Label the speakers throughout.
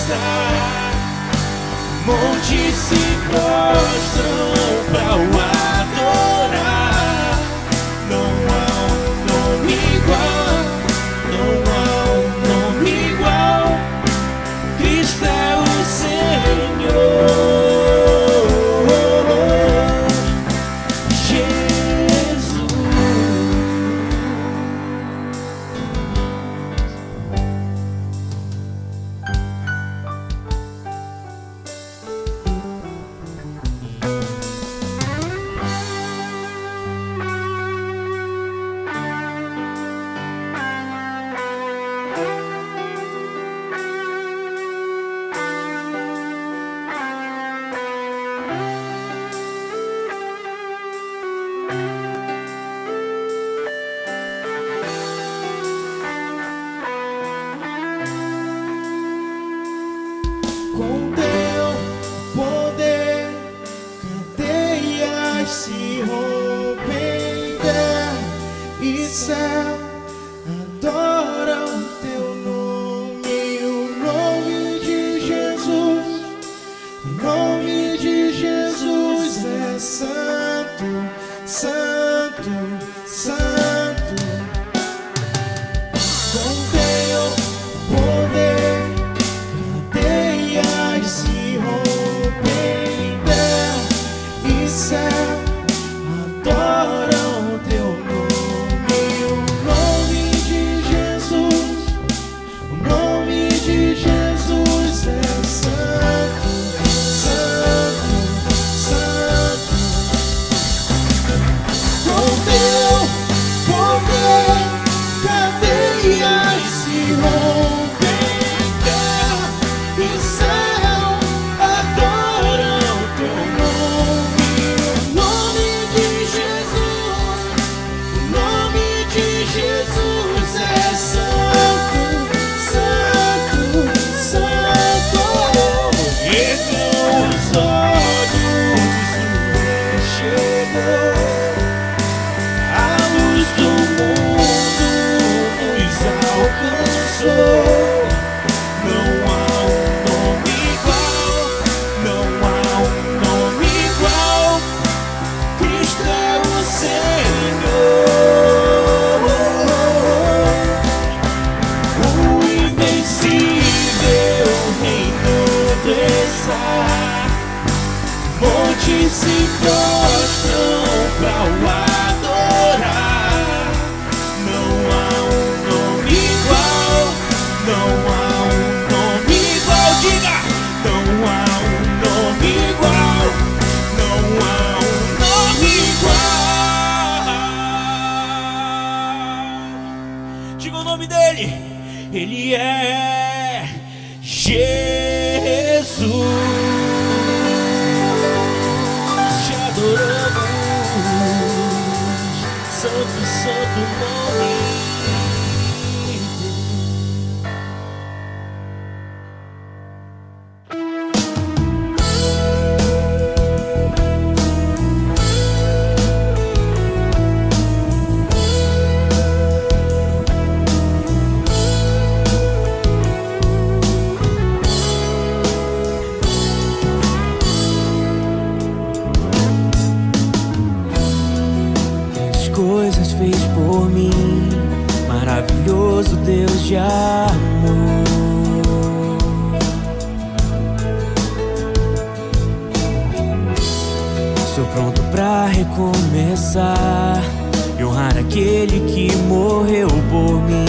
Speaker 1: está. Montes se prostram pra o adorar. Não há um nome igual, não há um nome igual. Cristo é o Senhor.
Speaker 2: Com teu poder, cadeias se rompem, terra e céu adoram teu nome, o nome de Jesus. O nome de Jesus é santo, santo, santo. Com teu poder, se rompem, terra e céu adoram teu nome, o nome de Jesus. O nome de Jesus é santo, santo, santo. Com teu poder, cadeias se rompem, terra e céu se prostram pra o adorar. Não há um nome igual, não há um nome igual. Diga! Não há um nome igual, não há um nome igual. Diga o nome dele. Ele é Jesus. Santo, santo nome.
Speaker 3: Coisas fez por mim, maravilhoso Deus de amor. Estou pronto pra recomeçar e honrar aquele que morreu por mim.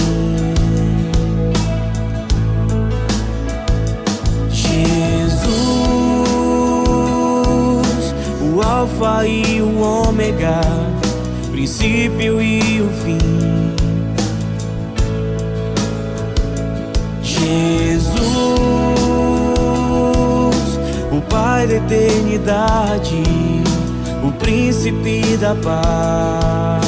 Speaker 3: Jesus, o Alfa e o Ômega, princípio e o fim. Jesus, o Pai da eternidade, o príncipe da paz.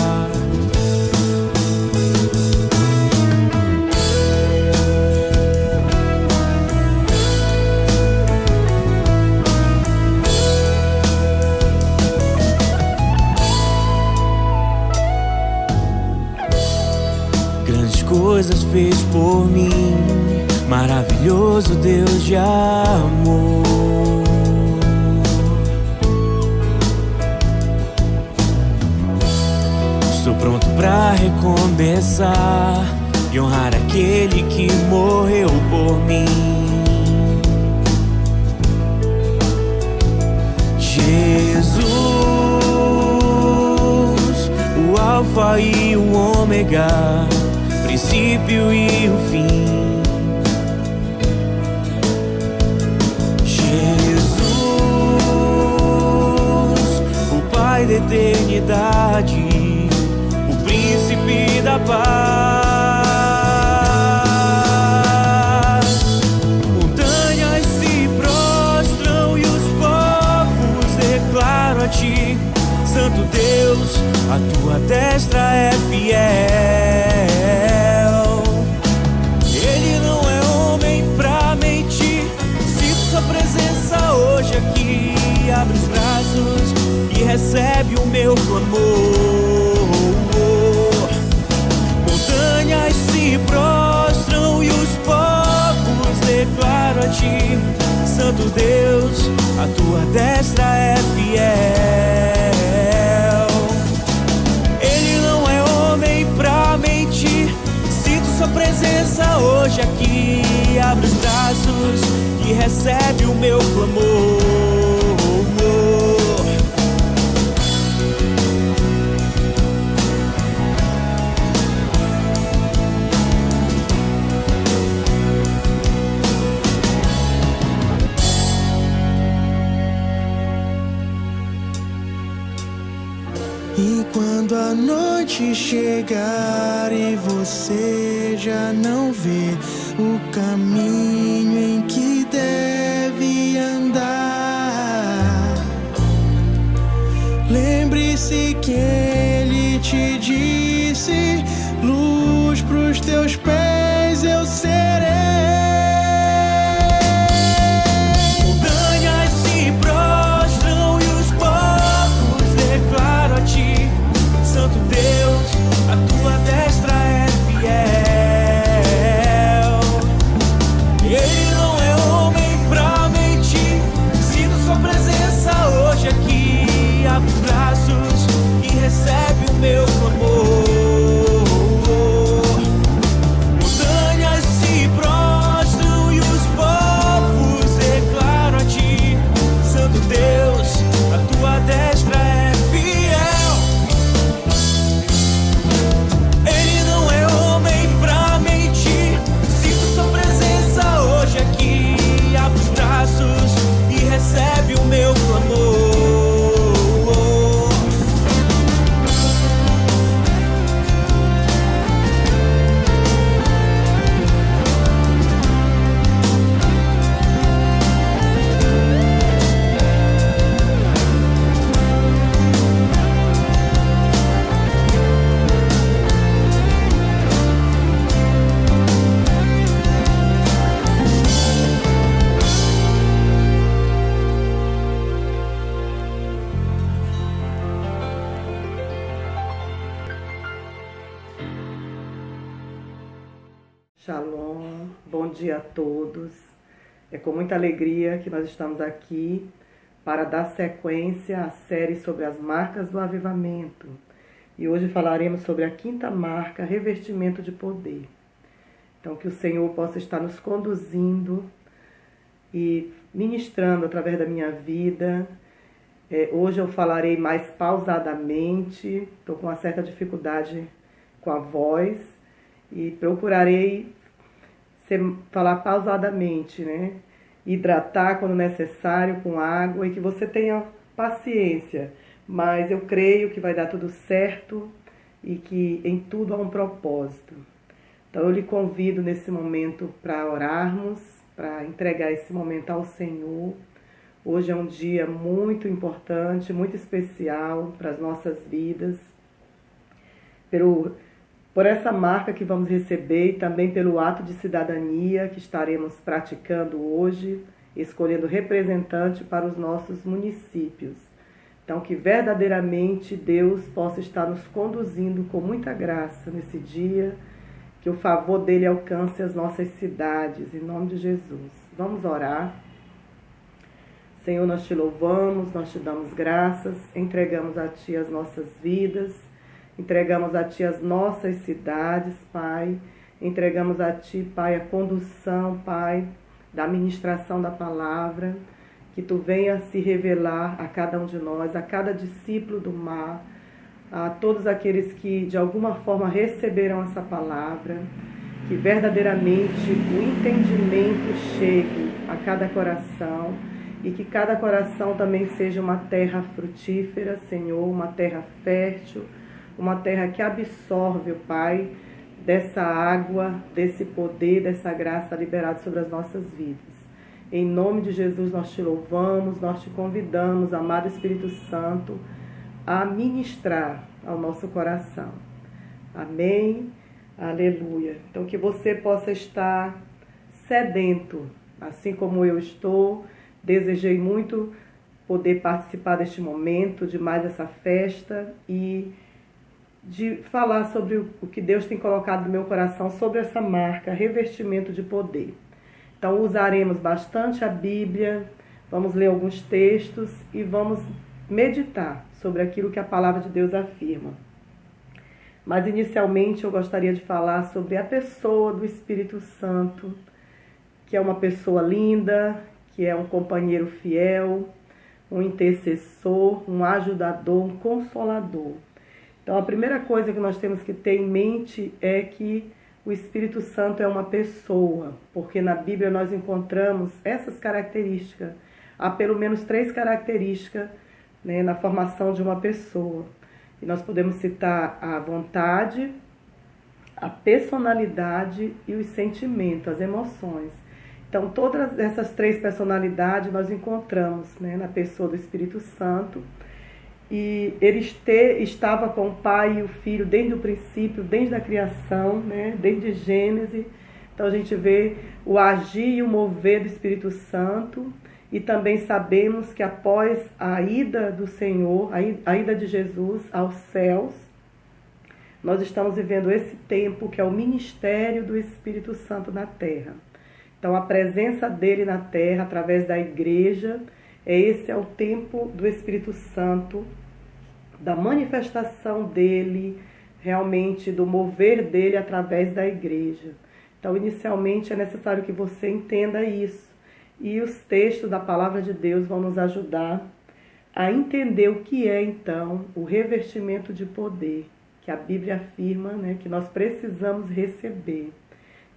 Speaker 3: Grandes coisas fez por mim, maravilhoso Deus de amor. Estou pronto pra recomeçar e honrar aquele que morreu por mim. Jesus, o Alfa e o Ômega, princípio e o fim. Jesus, o Pai da eternidade, o príncipe da paz. Montanhas se prostram e os povos declaram a ti, Santo Deus, a tua destra é fiel. Ele não é homem pra mentir, sinto sua presença hoje aqui. Abre os braços e recebe o meu clamor. Montanhas se prostram e os povos declaram a ti, Santo Deus, a tua destra é fiel. Ele não é homem pra mentir, sinto sua presença hoje aqui. Abre os braços e recebe o meu clamor.
Speaker 4: E quando a noite chegar e você já não vê o caminho em que deve andar, lembre-se que ele te disse: luz pros teus pés eu serei.
Speaker 3: Montanhas se prostram e os povos declaram a ti, Santo Deus, a tua destra é fiel. Ele não é homem pra mentir, sinto sua presença hoje aqui. Abre os braços e recebe o meu clamor. Montanhas se prostram e os povos declaram a ti, Santo Deus, a tua destra é fiel. Ele não é homem pra mentir, sinto sua presença hoje aqui. Abre os braços e recebe o meu clamor.
Speaker 5: Shalom, bom dia a todos. É com muita alegria que nós estamos aqui para dar sequência à série sobre as marcas do avivamento. E hoje falaremos sobre a quinta marca, revestimento de poder. Então, que o Senhor possa estar nos conduzindo e ministrando através da minha vida. Hoje eu falarei mais pausadamente, estou com uma certa dificuldade com a voz e procurarei falar pausadamente, né? Hidratar quando necessário com água e que você tenha paciência, mas eu creio que vai dar tudo certo e que em tudo há um propósito. Então eu lhe convido nesse momento para orarmos, para entregar esse momento ao Senhor. Hoje é um dia muito importante, muito especial para as nossas vidas, por essa marca que vamos receber e também pelo ato de cidadania que estaremos praticando hoje, escolhendo representante para os nossos municípios. Então, que verdadeiramente Deus possa estar nos conduzindo com muita graça nesse dia que o favor dele alcance as nossas cidades, em nome de Jesus. Vamos orar. Senhor, nós te louvamos, nós te damos graças, entregamos a Ti as nossas vidas, entregamos a Ti as nossas cidades, Pai, entregamos a Ti, Pai, a condução, Pai, da ministração da palavra, que Tu venha se revelar a cada um de nós, a cada discípulo do mar, a todos aqueles que de alguma forma receberam essa palavra, que verdadeiramente o entendimento chegue a cada coração e que cada coração também seja uma terra frutífera, Senhor, uma terra fértil, uma terra que absorve, Pai, dessa água, desse poder, dessa graça liberada sobre as nossas vidas. Em nome de Jesus nós te louvamos, nós te convidamos, amado Espírito Santo, a ministrar ao nosso coração. Amém? Aleluia. Então que você possa estar sedento, assim como eu estou. Desejei muito poder participar deste momento, de mais essa festa e de falar sobre o que Deus tem colocado no meu coração sobre essa marca, revestimento de poder. Então usaremos bastante a Bíblia, vamos ler alguns textos e vamos meditar sobre aquilo que a palavra de Deus afirma. Mas inicialmente eu gostaria de falar sobre a pessoa do Espírito Santo, que é uma pessoa linda, que é um companheiro fiel, um intercessor, um ajudador, um consolador. Então a primeira coisa que nós temos que ter em mente é que o Espírito Santo é uma pessoa, porque na Bíblia nós encontramos essas características. Há pelo menos 3 características, né, na formação de uma pessoa. E nós podemos citar a vontade, a personalidade e os sentimentos, as emoções. Então, todas essas 3 personalidades nós encontramos, né, na pessoa do Espírito Santo. E ele estava com o Pai e o Filho desde o princípio, desde a criação, né, desde Gênesis. Então, a gente vê o agir e o mover do Espírito Santo. E também sabemos que após a ida do Senhor, a ida de Jesus aos céus, nós estamos vivendo esse tempo que é o ministério do Espírito Santo na terra. Então a presença dele na terra, através da igreja, esse é o tempo do Espírito Santo, da manifestação dele, realmente do mover dele através da igreja. Então inicialmente é necessário que você entenda isso. E os textos da palavra de Deus vão nos ajudar a entender o que é, então, o revestimento de poder, que a Bíblia afirma, né, que nós precisamos receber.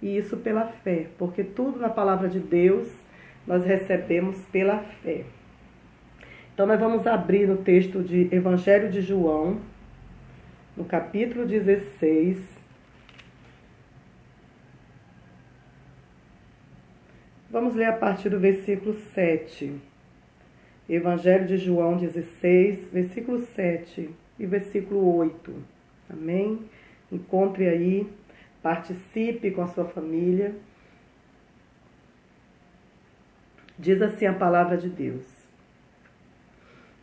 Speaker 5: E isso pela fé, porque tudo na palavra de Deus nós recebemos pela fé. Então nós vamos abrir no texto de Evangelho de João, no capítulo 16, vamos ler a partir do versículo 7. Evangelho de João 16, versículo 7 e versículo 8. Amém? Encontre aí, participe com a sua família. Diz assim a palavra de Deus: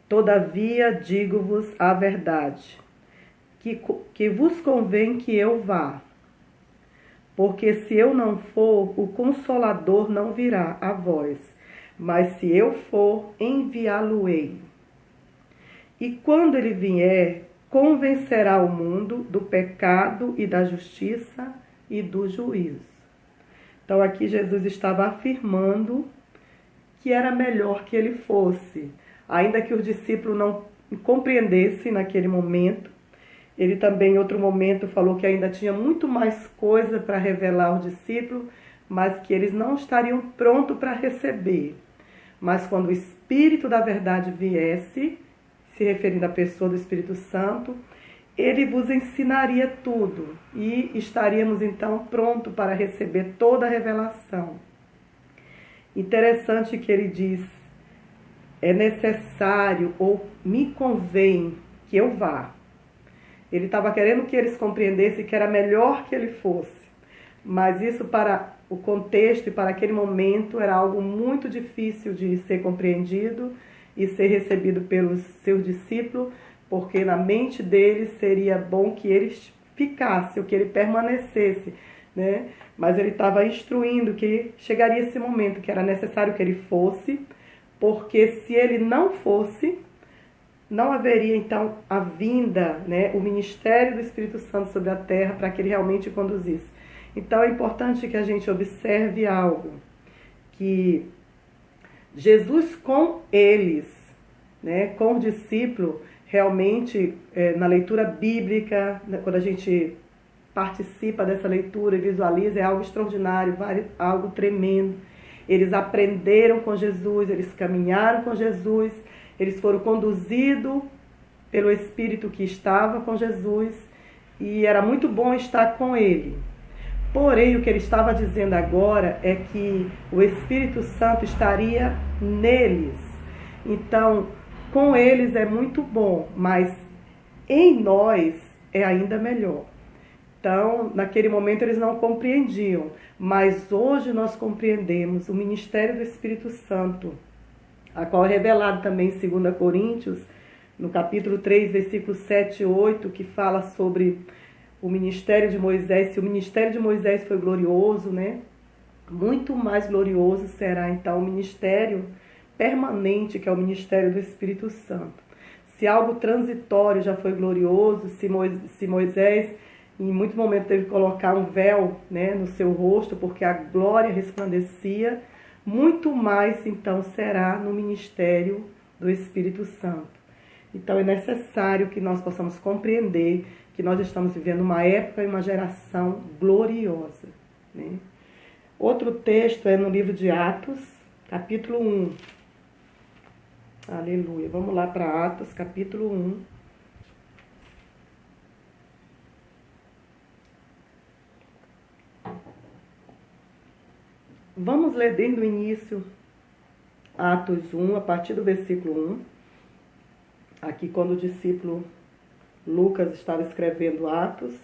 Speaker 5: Todavia digo-vos a verdade, que vos convém que eu vá. Porque se eu não for, o Consolador não virá a vós, mas se eu for, enviá-lo-ei. E quando ele vier, convencerá o mundo do pecado e da justiça e do juízo. Então aqui Jesus estava afirmando que era melhor que ele fosse, ainda que os discípulos não compreendessem naquele momento. Ele também, em outro momento, falou que ainda tinha muito mais coisa para revelar aos discípulos, mas que eles não estariam prontos para receber. Mas quando o Espírito da verdade viesse, se referindo à pessoa do Espírito Santo, ele vos ensinaria tudo e estaríamos então prontos para receber toda a revelação. Interessante que ele diz: é necessário ou me convém que eu vá. Ele estava querendo que eles compreendessem que era melhor que ele fosse. Mas isso, para o contexto e para aquele momento, era algo muito difícil de ser compreendido e ser recebido pelos seus discípulos, porque na mente deles seria bom que eles ficasse, ou que ele permanecesse, né? Mas ele estava instruindo que chegaria esse momento, que era necessário que ele fosse, porque se ele não fosse, não haveria então a vinda, né, o ministério do Espírito Santo sobre a terra para que ele realmente conduzisse. Então é importante que a gente observe algo, que Jesus com eles, né, com o discípulo, realmente na leitura bíblica, né, quando a gente participa dessa leitura e visualiza, é algo extraordinário, algo tremendo. Eles aprenderam com Jesus, eles caminharam com Jesus, eles foram conduzidos pelo Espírito que estava com Jesus e era muito bom estar com ele. Porém, o que ele estava dizendo agora é que o Espírito Santo estaria neles. Então, com eles é muito bom, mas em nós é ainda melhor. Então, naquele momento eles não compreendiam, mas hoje nós compreendemos o ministério do Espírito Santo, a qual é revelado também em 2 Coríntios, no capítulo 3, versículos 7 e 8, que fala sobre o ministério de Moisés. Se o ministério de Moisés foi glorioso, né? Muito mais glorioso será então o ministério permanente, que é o ministério do Espírito Santo. Se algo transitório já foi glorioso, se Moisés em muito momento teve que colocar um véu, né, no seu rosto, porque a glória resplandecia, muito mais então será no ministério do Espírito Santo. Então é necessário que nós possamos compreender que nós estamos vivendo uma época e uma geração gloriosa, né? Outro texto é no livro de Atos, capítulo 1. Aleluia. Vamos lá para Atos, capítulo 1. Vamos ler desde o início, Atos 1, a partir do versículo 1. Aqui, quando o discípulo Lucas estava escrevendo Atos,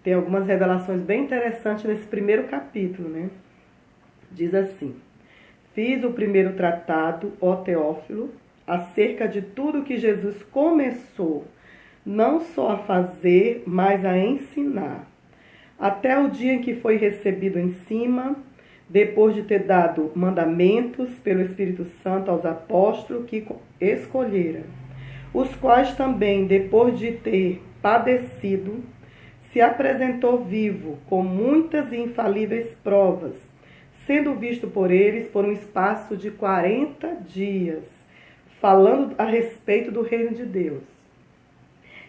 Speaker 5: tem algumas revelações bem interessantes nesse primeiro capítulo, né? Diz assim: fiz o primeiro tratado, ó Teófilo, acerca de tudo que Jesus começou, não só a fazer, mas a ensinar, até o dia em que foi recebido em cima, depois de ter dado mandamentos pelo Espírito Santo aos apóstolos que escolhera, os quais também, depois de ter padecido, se apresentou vivo, com muitas e infalíveis provas, sendo visto por eles por um espaço de 40 dias, falando a respeito do reino de Deus.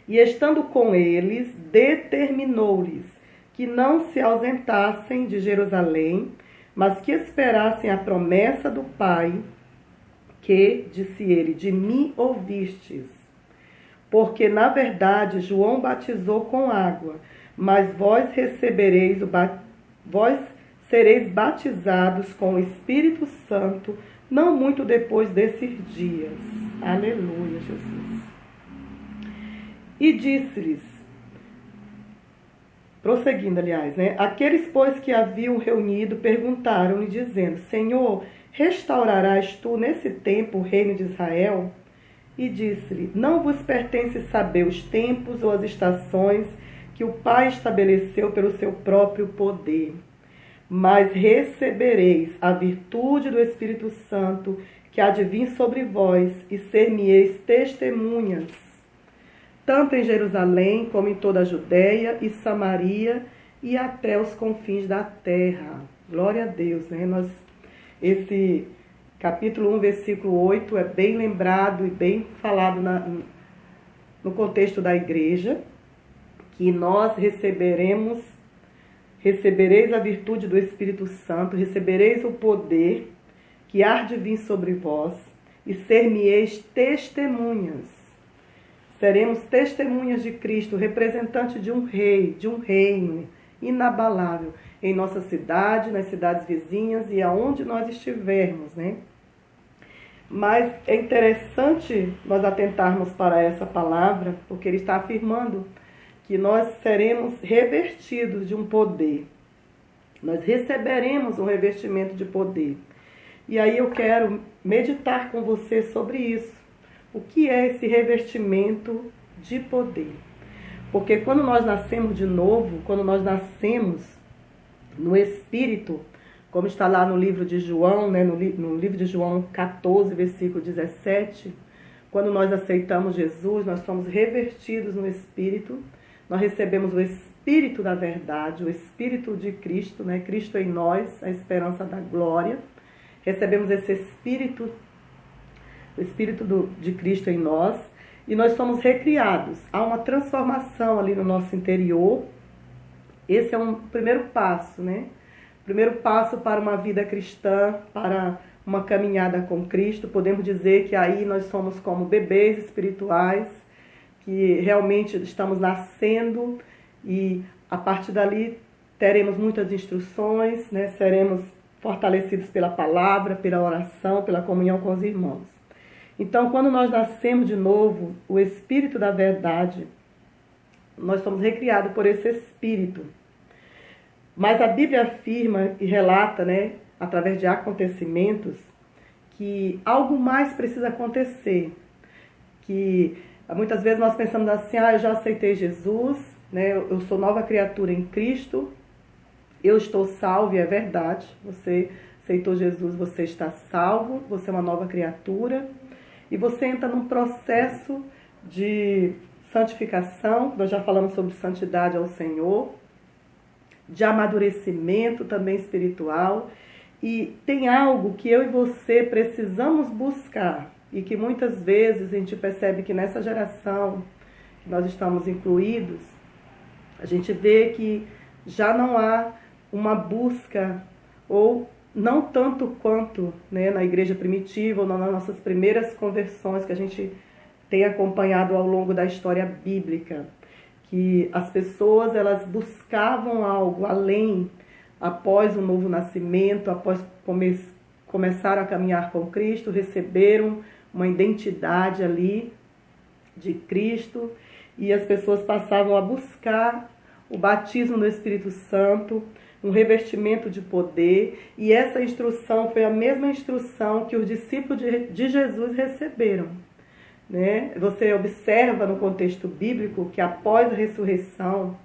Speaker 5: E estando com eles, determinou-lhes que não se ausentassem de Jerusalém, mas que esperassem a promessa do Pai, que, disse ele, de mim ouvistes. Porque, na verdade, João batizou com água, mas vós vós sereis batizados com o Espírito Santo, não muito depois desses dias. Aleluia, Jesus. E disse-lhes, prosseguindo, aliás, né? Aqueles, pois, que haviam reunido, perguntaram-lhe, dizendo, Senhor, restaurarás tu nesse tempo o reino de Israel? E disse-lhe, não vos pertence saber os tempos ou as estações que o Pai estabeleceu pelo seu próprio poder, mas recebereis a virtude do Espírito Santo, que há de vir sobre vós, e ser-me-eis testemunhas, tanto em Jerusalém como em toda a Judéia e Samaria e até os confins da terra. Glória a Deus, né? Esse capítulo 1, versículo 8 é bem lembrado e bem falado no contexto da igreja, que nós recebereis a virtude do Espírito Santo, recebereis o poder que há de vir sobre vós e ser-me-eis testemunhas. Seremos testemunhas de Cristo, representante de um rei, de um reino inabalável, em nossa cidade, nas cidades vizinhas e aonde nós estivermos, né? Mas é interessante nós atentarmos para essa palavra, porque ele está afirmando que nós seremos revestidos de um poder. Nós receberemos um revestimento de poder. E aí eu quero meditar com você sobre isso. O que é esse revestimento de poder? Porque quando nós nascemos de novo, quando nós nascemos no Espírito, como está lá no livro de João, né, no livro de João 14, versículo 17, quando nós aceitamos Jesus, nós somos revertidos no Espírito, nós recebemos o Espírito da verdade, o Espírito de Cristo, né, Cristo em nós, a esperança da glória. Recebemos esse Espírito, o Espírito de Cristo em nós, e nós somos recriados. Há uma transformação ali no nosso interior. Esse é um primeiro passo, né? Primeiro passo para uma vida cristã, para uma caminhada com Cristo. Podemos dizer que aí nós somos como bebês espirituais, que realmente estamos nascendo e a partir dali teremos muitas instruções, né? Seremos fortalecidos pela palavra, pela oração, pela comunhão com os irmãos. Então, quando nós nascemos de novo, o Espírito da verdade, nós somos recriados por esse Espírito. Mas a Bíblia afirma e relata, né, através de acontecimentos, que algo mais precisa acontecer. Que muitas vezes nós pensamos assim, eu já aceitei Jesus, né, eu sou nova criatura em Cristo, eu estou salvo, e é verdade, você aceitou Jesus, você está salvo, você é uma nova criatura, e você entra num processo de santificação, nós já falamos sobre santidade ao Senhor, de amadurecimento também espiritual, e tem algo que eu e você precisamos buscar, e que muitas vezes a gente percebe que nessa geração que nós estamos incluídos, a gente vê que já não há uma busca, ou não tanto quanto, né, na igreja primitiva, ou nas nossas primeiras conversões que a gente tem acompanhado ao longo da história bíblica, que as pessoas elas buscavam algo além, após o novo nascimento, após começaram a caminhar com Cristo, receberam uma identidade ali de Cristo, e as pessoas passavam a buscar o batismo no Espírito Santo, um revestimento de poder, e essa instrução foi a mesma instrução que os discípulos de Jesus receberam. Né? Você observa no contexto bíblico que após a ressurreição,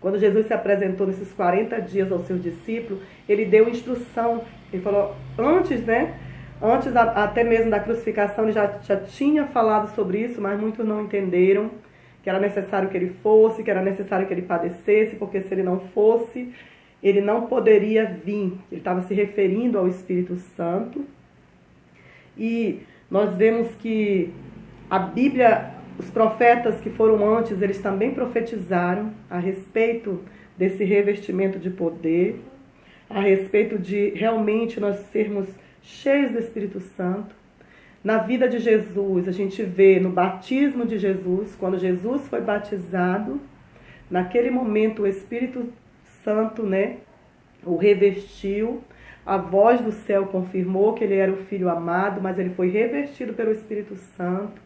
Speaker 5: quando Jesus se apresentou nesses 40 dias aos seus discípulos, ele deu instrução, ele falou, antes até mesmo da crucificação, ele já tinha falado sobre isso, mas muitos não entenderam, que era necessário que ele fosse, que era necessário que ele padecesse, porque se ele não fosse, ele não poderia vir. Ele estava se referindo ao Espírito Santo. E nós vemos que a Bíblia, os profetas que foram antes, eles também profetizaram a respeito desse revestimento de poder, a respeito de realmente nós sermos cheios do Espírito Santo. Na vida de Jesus, a gente vê no batismo de Jesus, quando Jesus foi batizado, naquele momento o Espírito Santo, né, o revestiu, a voz do céu confirmou que ele era o Filho amado, mas ele foi revestido pelo Espírito Santo.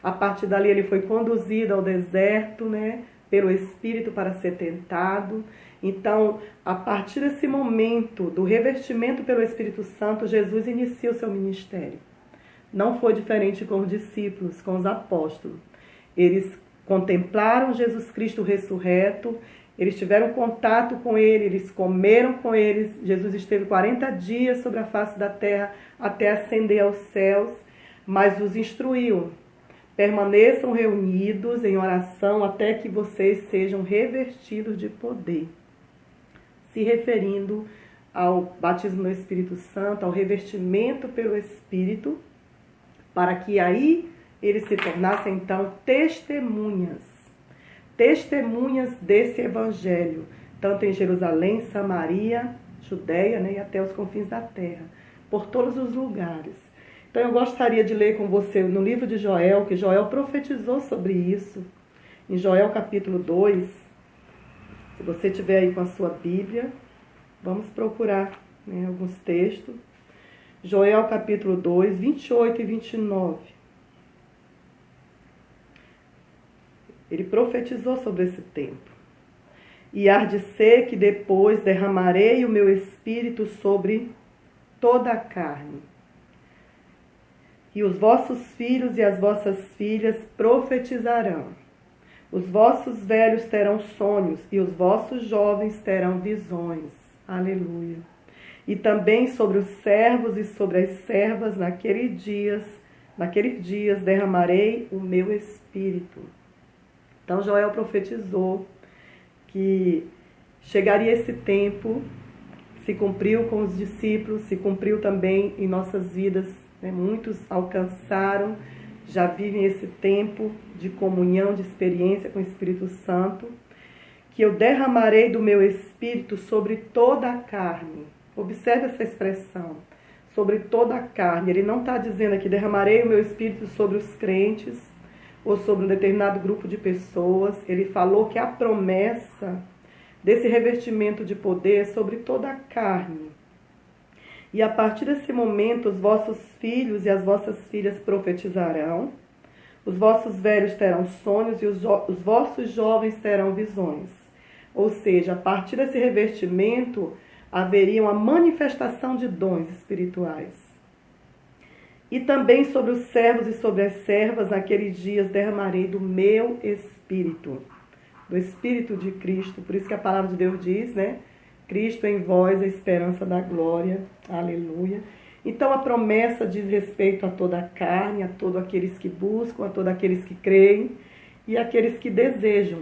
Speaker 5: A partir dali ele foi conduzido ao deserto, né, pelo Espírito para ser tentado. Então, a partir desse momento do revestimento pelo Espírito Santo, Jesus inicia o seu ministério. Não foi diferente com os discípulos, com os apóstolos. Eles contemplaram Jesus Cristo ressurreto, eles tiveram contato com ele, eles comeram com eles. Jesus esteve 40 dias sobre a face da terra até ascender aos céus, mas os instruiu. Permaneçam reunidos em oração até que vocês sejam revestidos de poder. Se referindo ao batismo no Espírito Santo, ao revestimento pelo Espírito, para que aí eles se tornassem, então, testemunhas desse Evangelho, tanto em Jerusalém, Samaria, Judeia, né, e até os confins da terra, por todos os lugares. Então eu gostaria de ler com você no livro de Joel, que Joel profetizou sobre isso, em Joel capítulo 2, se você tiver aí com a sua Bíblia, vamos procurar, né, alguns textos. Joel capítulo 2, 28 e 29. Ele profetizou sobre esse tempo. E há de ser que depois derramarei o meu espírito sobre toda a carne. E os vossos filhos e as vossas filhas profetizarão. Os vossos velhos terão sonhos e os vossos jovens terão visões. Aleluia. E também sobre os servos e sobre as servas naqueles dias derramarei o meu espírito. Então Joel profetizou que chegaria esse tempo, se cumpriu com os discípulos, se cumpriu também em nossas vidas, né? Muitos alcançaram, já vivem esse tempo de comunhão, de experiência com o Espírito Santo, que eu derramarei do meu Espírito sobre toda a carne. Observe essa expressão, sobre toda a carne. Ele não está dizendo aqui, derramarei o meu Espírito sobre os crentes, ou sobre um determinado grupo de pessoas. Ele falou que a promessa desse revestimento de poder é sobre toda a carne. E a partir desse momento, os vossos filhos e as vossas filhas profetizarão, os vossos velhos terão sonhos e os vossos jovens terão visões. Ou seja, a partir desse revestimento, haveria uma manifestação de dons espirituais. E também sobre os servos e sobre as servas, naqueles dias derramarei do meu Espírito, do Espírito de Cristo. Por isso que a palavra de Deus diz, né? Cristo em vós, a esperança da glória. Aleluia. Então a promessa diz respeito a toda a carne, a todos aqueles que buscam, a todos aqueles que creem e aqueles que desejam.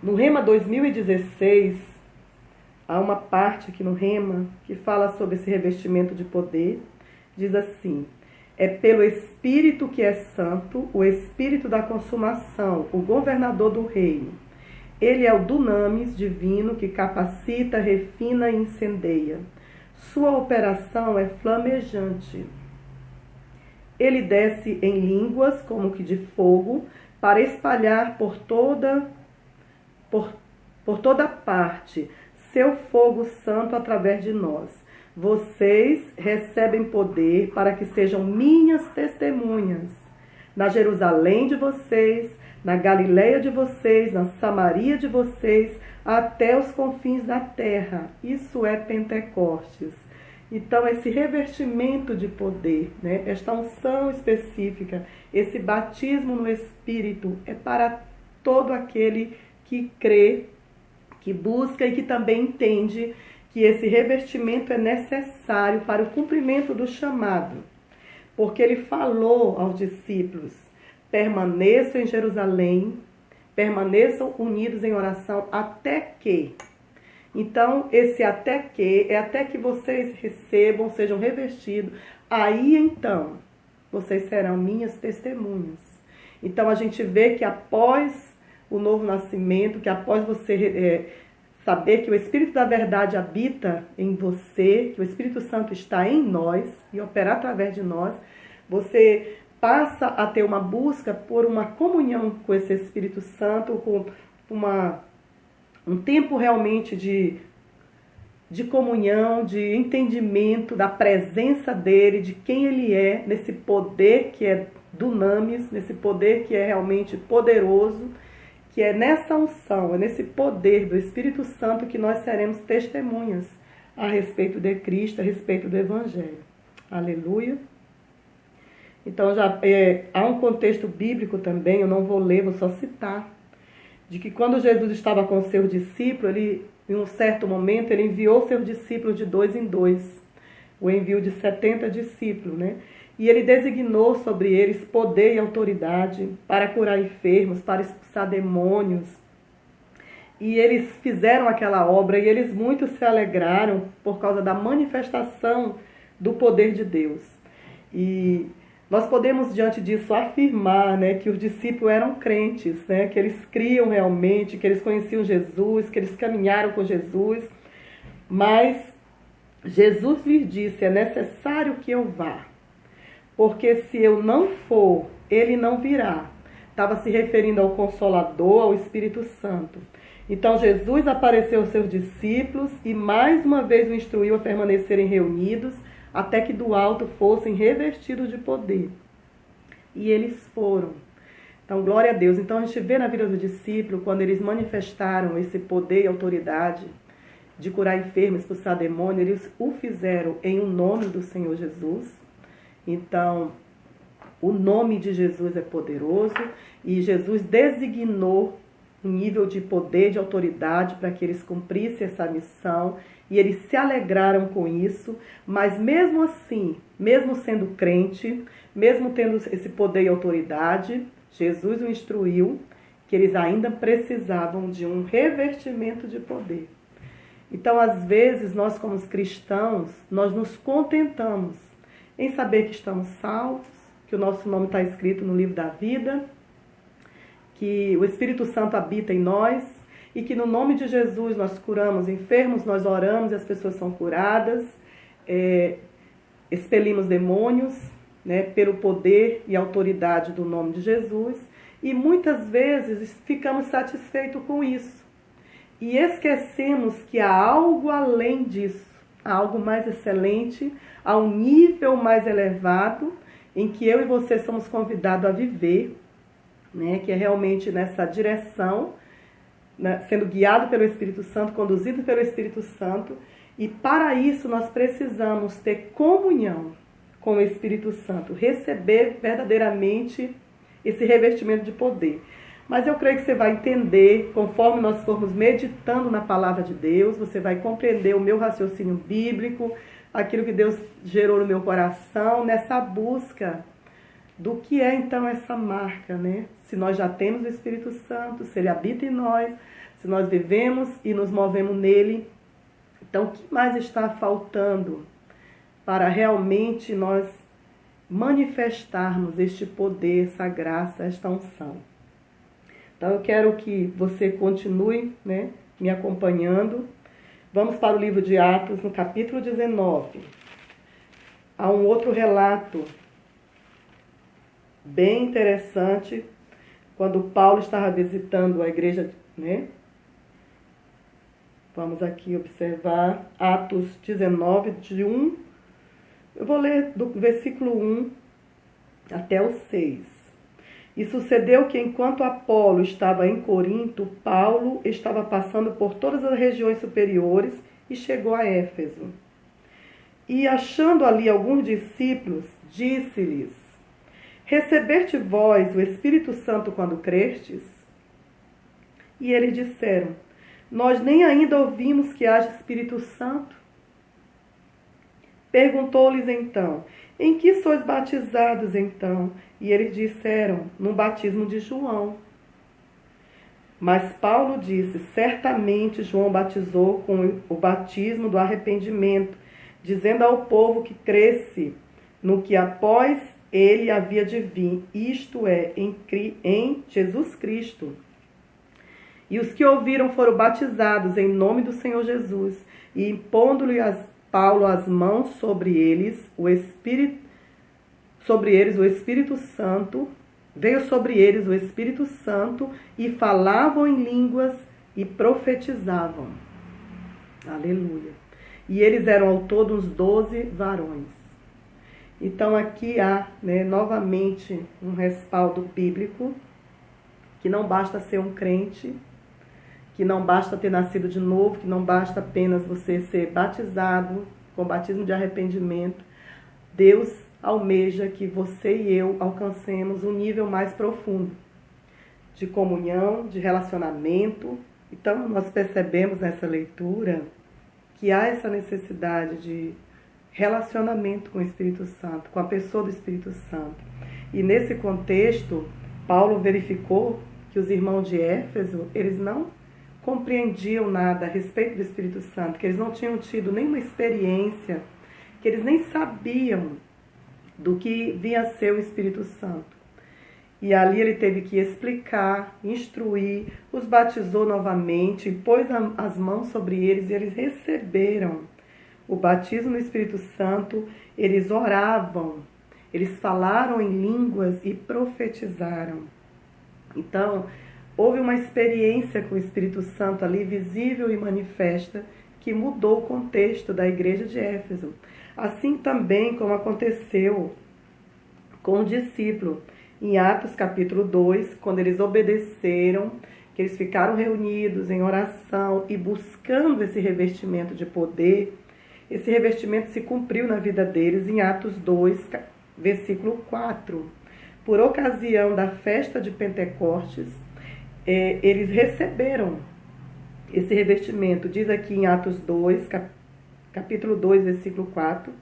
Speaker 5: No Rema 2016, há uma parte aqui no Rema que fala sobre esse revestimento de poder. Diz assim: é pelo Espírito que é santo, o Espírito da consumação, o governador do reino. Ele é o dunamis divino que capacita, refina e incendeia. Sua operação é flamejante. Ele desce em línguas como que de fogo para espalhar por toda parte seu fogo santo através de nós. Vocês recebem poder para que sejam minhas testemunhas na Jerusalém de vocês, na Galileia de vocês, na Samaria de vocês, até os confins da terra. Isso é Pentecostes. Então, esse revestimento de poder, né, esta unção específica, esse batismo no Espírito é para todo aquele que crê, que busca e que também entende que esse revestimento é necessário para o cumprimento do chamado. Porque ele falou aos discípulos: permaneçam em Jerusalém, permaneçam unidos em oração até que. Então, esse até que é até que vocês recebam, sejam revestidos. Aí, então, vocês serão minhas testemunhas. Então, a gente vê que após o novo nascimento, que após você saber que o Espírito da verdade habita em você, que o Espírito Santo está em nós e opera através de nós, você passa a ter uma busca por uma comunhão com esse Espírito Santo, com um tempo realmente de comunhão, de entendimento da presença dele, de quem ele é, nesse poder que é dunamis, nesse poder que é realmente poderoso, que é nessa unção, é nesse poder do Espírito Santo que nós seremos testemunhas a respeito de Cristo, a respeito do Evangelho. Aleluia. Então, há um contexto bíblico também, eu não vou ler, vou só citar, de que quando Jesus estava com seus discípulos, em um certo momento, ele enviou seus discípulos de 2 em 2, o envio de 70 discípulos, né? E ele designou sobre eles poder e autoridade para curar enfermos, para expulsar demônios. E eles fizeram aquela obra e eles muito se alegraram por causa da manifestação do poder de Deus. E nós podemos, diante disso, afirmar, né, que os discípulos eram crentes, né, que eles criam realmente, que eles conheciam Jesus, que eles caminharam com Jesus. Mas Jesus lhes disse: é necessário que eu vá, porque se eu não for, ele não virá. Estava se referindo ao Consolador, ao Espírito Santo. Então Jesus apareceu aos seus discípulos e mais uma vez o instruiu a permanecerem reunidos até que do alto fossem revestidos de poder. E eles foram. Então, glória a Deus. Então, a gente vê na vida do discípulo, quando eles manifestaram esse poder e autoridade de curar enfermos, expulsar demônio, eles o fizeram em nome do Senhor Jesus. Então, O nome de Jesus é poderoso e Jesus designou um nível de poder, de autoridade para que eles cumprissem essa missão e eles se alegraram com isso, mas mesmo assim, mesmo sendo crente, mesmo tendo esse poder e autoridade, Jesus o instruiu que eles ainda precisavam de um revestimento de poder. Então, às vezes, nós como cristãos, nós nos contentamos em saber que estamos salvos, que o nosso nome está escrito no livro da vida, que o Espírito Santo habita em nós e que no nome de Jesus nós curamos enfermos, nós oramos e as pessoas são curadas, expelimos demônios, né, pelo poder e autoridade do nome de Jesus, e muitas vezes ficamos satisfeitos com isso e esquecemos que há algo além disso, há algo mais excelente, há um nível mais elevado em que eu e você somos convidados a viver, né, que é realmente nessa direção, né, sendo guiado pelo Espírito Santo, conduzido pelo Espírito Santo, e para isso nós precisamos ter comunhão com o Espírito Santo, receber verdadeiramente esse revestimento de poder. Mas eu creio que você vai entender, conforme nós formos meditando na palavra de Deus, você vai compreender o meu raciocínio bíblico, aquilo que Deus gerou no meu coração, nessa busca do que é então essa marca, né? Se nós já temos o Espírito Santo, se Ele habita em nós, se nós vivemos e nos movemos nele, então o que mais está faltando para realmente nós manifestarmos este poder, essa graça, esta unção? Então eu quero que você continue, né, me acompanhando. Vamos para o livro de Atos, no capítulo 19. Há um outro relato bem interessante, quando Paulo estava visitando a igreja, né? Vamos aqui observar Atos 19, de 1. Eu vou ler do versículo 1 até o 6. E sucedeu que, enquanto Apolo estava em Corinto, Paulo estava passando por todas as regiões superiores e chegou a Éfeso. E, achando ali alguns discípulos, disse-lhes: Recebeste vós o Espírito Santo quando crestes? E eles disseram: Nós nem ainda ouvimos que haja Espírito Santo. Perguntou-lhes então: Em que sois batizados então? E eles disseram: No batismo de João. Mas Paulo disse: Certamente João batizou com o batismo do arrependimento, dizendo ao povo que cresce no que após ele havia de vir, isto é, em Jesus Cristo. E os que ouviram foram batizados em nome do Senhor Jesus, e impondo-lhe Paulo as mãos sobre eles, o Espírito Santo, veio sobre eles o Espírito Santo, e falavam em línguas e profetizavam. Aleluia. E eles eram ao todo uns 12 varões. Então aqui há, né, novamente um respaldo bíblico, que não basta ser um crente, que não basta ter nascido de novo, que não basta apenas você ser batizado com batismo de arrependimento. Deus almeja que você e eu alcancemos um nível mais profundo de comunhão, de relacionamento. Então nós percebemos nessa leitura que há essa necessidade de relacionamento com o Espírito Santo, com a pessoa do Espírito Santo. E nesse contexto, Paulo verificou que os irmãos de Éfeso, eles não compreendiam nada a respeito do Espírito Santo, que eles não tinham tido nenhuma experiência, que eles nem sabiam do que vinha a ser o Espírito Santo. E ali ele teve que explicar, instruir, os batizou novamente, pôs as mãos sobre eles e eles receberam o batismo no Espírito Santo, eles oravam, eles falaram em línguas e profetizaram. Então, houve uma experiência com o Espírito Santo ali, visível e manifesta, que mudou o contexto da igreja de Éfeso. Assim também como aconteceu com o discípulo, em Atos capítulo 2, quando eles obedeceram, que eles ficaram reunidos em oração e buscando esse revestimento de poder. Esse revestimento se cumpriu na vida deles em Atos 2, versículo 4. por ocasião da festa de Pentecostes, eles receberam esse revestimento. Diz aqui em Atos 2, capítulo 2, versículo 4,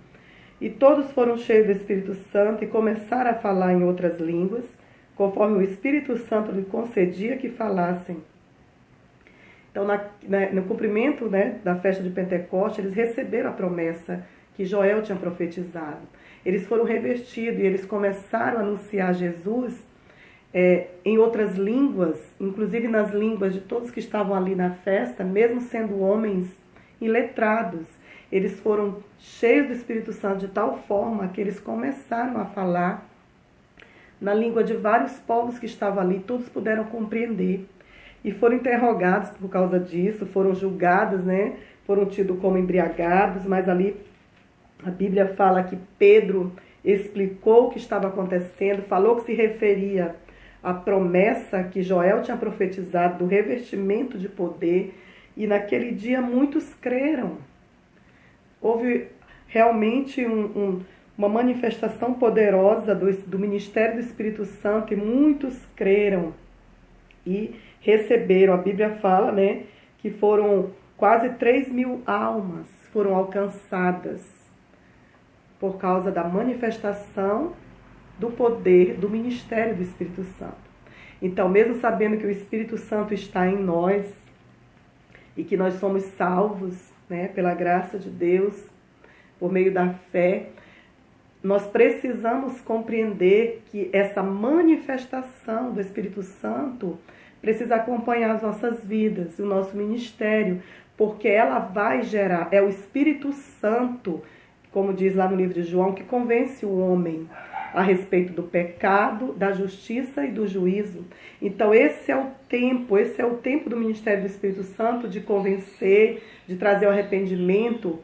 Speaker 5: e todos foram cheios do Espírito Santo e começaram a falar em outras línguas, conforme o Espírito Santo lhe concedia que falassem. Então, no cumprimento, né, da festa de Pentecostes, eles receberam a promessa que Joel tinha profetizado. Eles foram revestidos e eles começaram a anunciar Jesus em outras línguas, inclusive nas línguas de todos que estavam ali na festa, mesmo sendo homens iletrados. Eles foram cheios do Espírito Santo de tal forma que eles começaram a falar na língua de vários povos que estavam ali, todos puderam compreender. E foram interrogados por causa disso, foram julgados, né? Foram tidos como embriagados, mas ali a Bíblia fala que Pedro explicou o que estava acontecendo, falou que se referia à promessa que Joel tinha profetizado do revestimento de poder, e naquele dia muitos creram. Houve realmente uma manifestação poderosa do ministério do Espírito Santo, e muitos creram e receberam. A Bíblia fala, né, que foram quase 3.000 almas foram alcançadas por causa da manifestação do poder do ministério do Espírito Santo. Então, mesmo sabendo que o Espírito Santo está em nós e que nós somos salvos, né, pela graça de Deus, por meio da fé, nós precisamos compreender que essa manifestação do Espírito Santo precisa acompanhar as nossas vidas, o nosso ministério, porque ela vai gerar, é o Espírito Santo, como diz lá no livro de João, que convence o homem a respeito do pecado, da justiça e do juízo. Então esse é o tempo do ministério do Espírito Santo, de convencer, de trazer o arrependimento,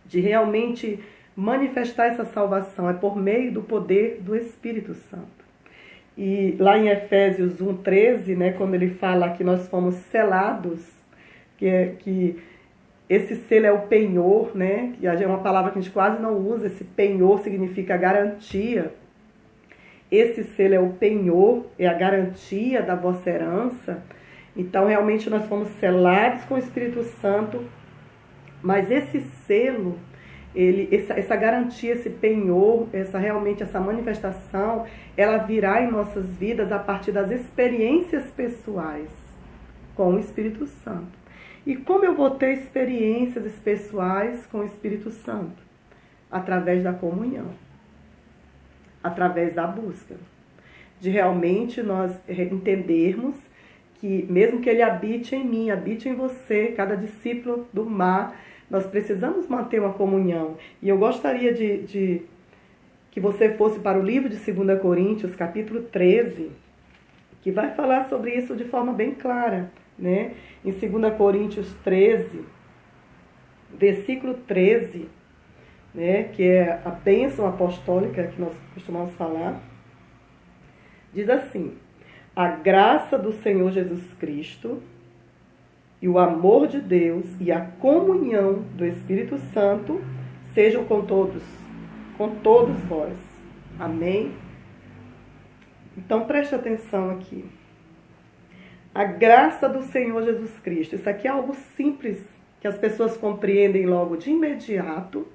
Speaker 5: de realmente manifestar essa salvação, é por meio do poder do Espírito Santo. E lá em Efésios 1:13, né, quando ele fala que nós fomos selados, que esse selo é o penhor, né, que é uma palavra que a gente quase não usa, esse penhor significa garantia. Esse selo é o penhor, é a garantia da vossa herança. Então, realmente, nós fomos selados com o Espírito Santo, mas esse selo, essa garantia, esse penhor, essa manifestação, ela virá em nossas vidas a partir das experiências pessoais com o Espírito Santo. E como eu vou ter experiências pessoais com o Espírito Santo? Através da comunhão, através da busca, de realmente nós entendermos que mesmo que ele habite em mim, habite em você, cada discípulo do mar, nós precisamos manter uma comunhão. E eu gostaria de que você fosse para o livro de 2 Coríntios, capítulo 13, que vai falar sobre isso de forma bem clara, né? Em 2 Coríntios 13, versículo 13, né, que é a bênção apostólica que nós costumamos falar, diz assim: a graça do Senhor Jesus Cristo e o amor de Deus e a comunhão do Espírito Santo sejam com todos vós. Amém? Então preste atenção aqui. A graça do Senhor Jesus Cristo. Isso aqui é algo simples, que as pessoas compreendem logo de imediato.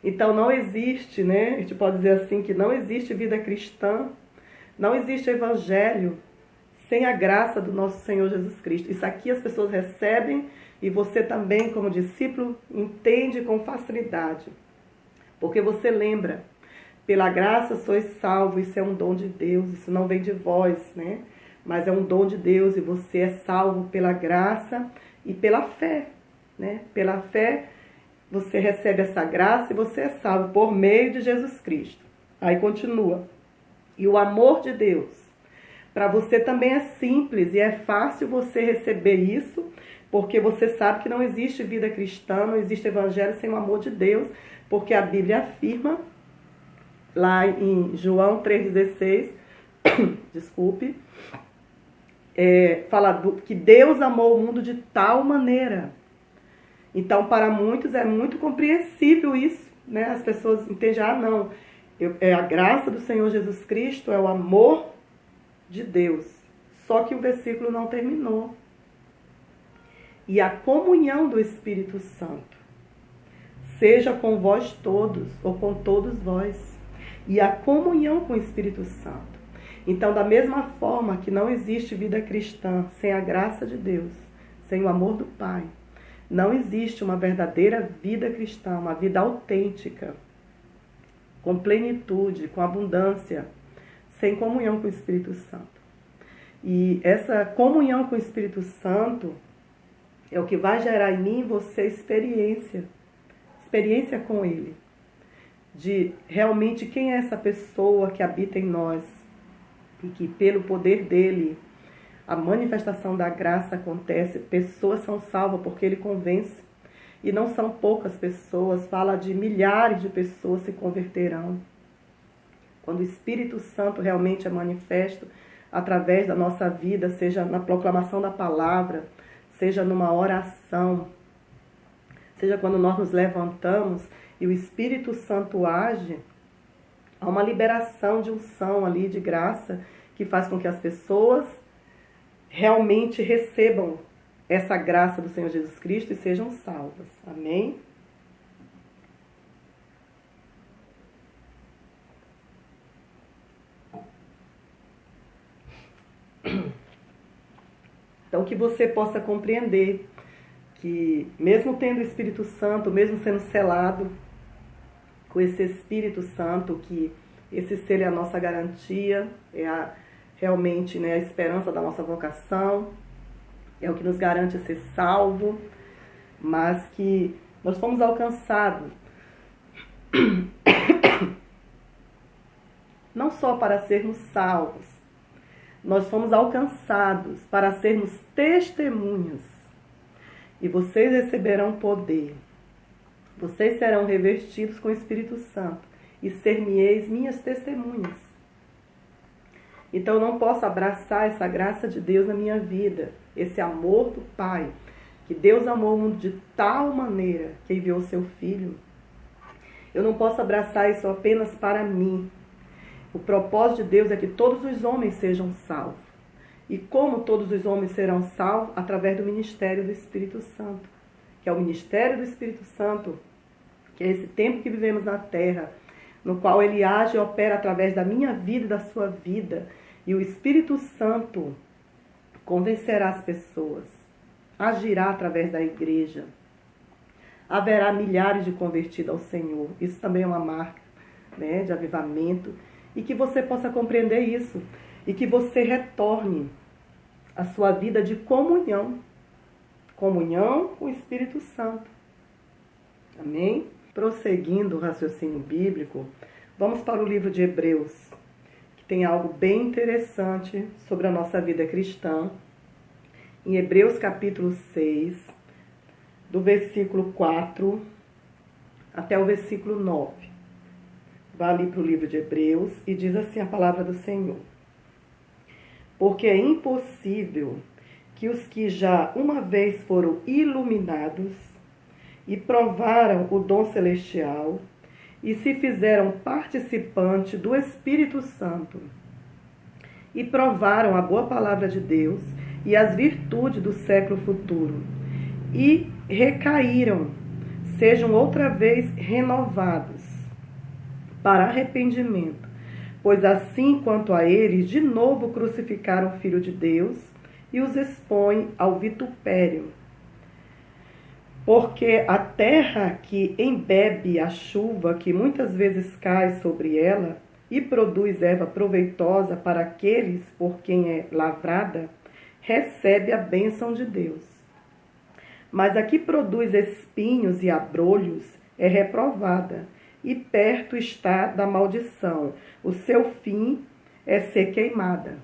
Speaker 5: Então não existe, né? A gente pode dizer assim, que não existe vida cristã, não existe evangelho sem a graça do nosso Senhor Jesus Cristo. Isso aqui as pessoas recebem e você também, como discípulo, entende com facilidade. Porque você lembra, pela graça sois salvos, isso é um dom de Deus, isso não vem de vós, né? Mas é um dom de Deus e você é salvo pela graça e pela fé, né? Pela fé você recebe essa graça e você é salvo por meio de Jesus Cristo. Aí continua. E o amor de Deus, para você também é simples e é fácil você receber isso, porque você sabe que não existe vida cristã, não existe evangelho sem o amor de Deus, porque a Bíblia afirma, lá em João 3,16, desculpe, fala que Deus amou o mundo de tal maneira. Então, para muitos é muito compreensível isso, né? As pessoas entendem, não, É a graça do Senhor Jesus Cristo, é o amor de Deus. Só que o versículo não terminou. E a comunhão do Espírito Santo seja com vós todos, ou com todos vós. E a comunhão com o Espírito Santo. Então, da mesma forma que não existe vida cristã sem a graça de Deus, sem o amor do Pai, não existe uma verdadeira vida cristã, uma vida autêntica, com plenitude, com abundância, sem comunhão com o Espírito Santo. E essa comunhão com o Espírito Santo é o que vai gerar em mim e você experiência com Ele, de realmente quem é essa pessoa que habita em nós e que pelo poder dele a manifestação da graça acontece, pessoas são salvas porque ele convence, e não são poucas pessoas, fala de milhares de pessoas se converterão. Quando o Espírito Santo realmente é manifesto através da nossa vida, seja na proclamação da palavra, seja numa oração, seja quando nós nos levantamos e o Espírito Santo age, há uma liberação de unção ali, de graça, que faz com que as pessoas realmente recebam essa graça do Senhor Jesus Cristo e sejam salvas. Amém? Então, que você possa compreender que, mesmo tendo o Espírito Santo, mesmo sendo selado com esse Espírito Santo, que esse ser é a nossa garantia, realmente, né, a esperança da nossa vocação, é o que nos garante ser salvo, mas que nós fomos alcançados não só para sermos salvos, nós fomos alcançados para sermos testemunhas. E vocês receberão poder. Vocês serão revestidos com o Espírito Santo e ser-me-eis minhas testemunhas. Então eu não posso abraçar essa graça de Deus na minha vida, esse amor do Pai, que Deus amou o mundo de tal maneira que enviou seu Filho. Eu não posso abraçar isso apenas para mim. O propósito de Deus é que todos os homens sejam salvos. E como todos os homens serão salvos? Através do ministério do Espírito Santo, que é o ministério do Espírito Santo, que é esse tempo que vivemos na terra, no qual ele age e opera através da minha vida e da sua vida. E o Espírito Santo convencerá as pessoas, agirá através da igreja. Haverá milhares de convertidos ao Senhor. Isso também é uma marca, né, de avivamento. E que você possa compreender isso. E que você retorne a sua vida de comunhão. Comunhão com o Espírito Santo. Amém? Prosseguindo o raciocínio bíblico, vamos para o livro de Hebreus, que tem algo bem interessante sobre a nossa vida cristã. Em Hebreus capítulo 6, do versículo 4 até o versículo 9. Vá ali para o livro de Hebreus e diz assim a palavra do Senhor. Porque é impossível que os que já uma vez foram iluminados e provaram o dom celestial e se fizeram participantes do Espírito Santo e provaram a boa palavra de Deus e as virtudes do século futuro e recaíram, sejam outra vez renovados para arrependimento, pois assim quanto a eles, de novo crucificaram o Filho de Deus e os expõem ao vitupério. Porque a terra que embebe a chuva que muitas vezes cai sobre ela e produz erva proveitosa para aqueles por quem é lavrada, recebe a bênção de Deus. Mas a que produz espinhos e abrolhos é reprovada, e perto está da maldição. O seu fim é ser queimada.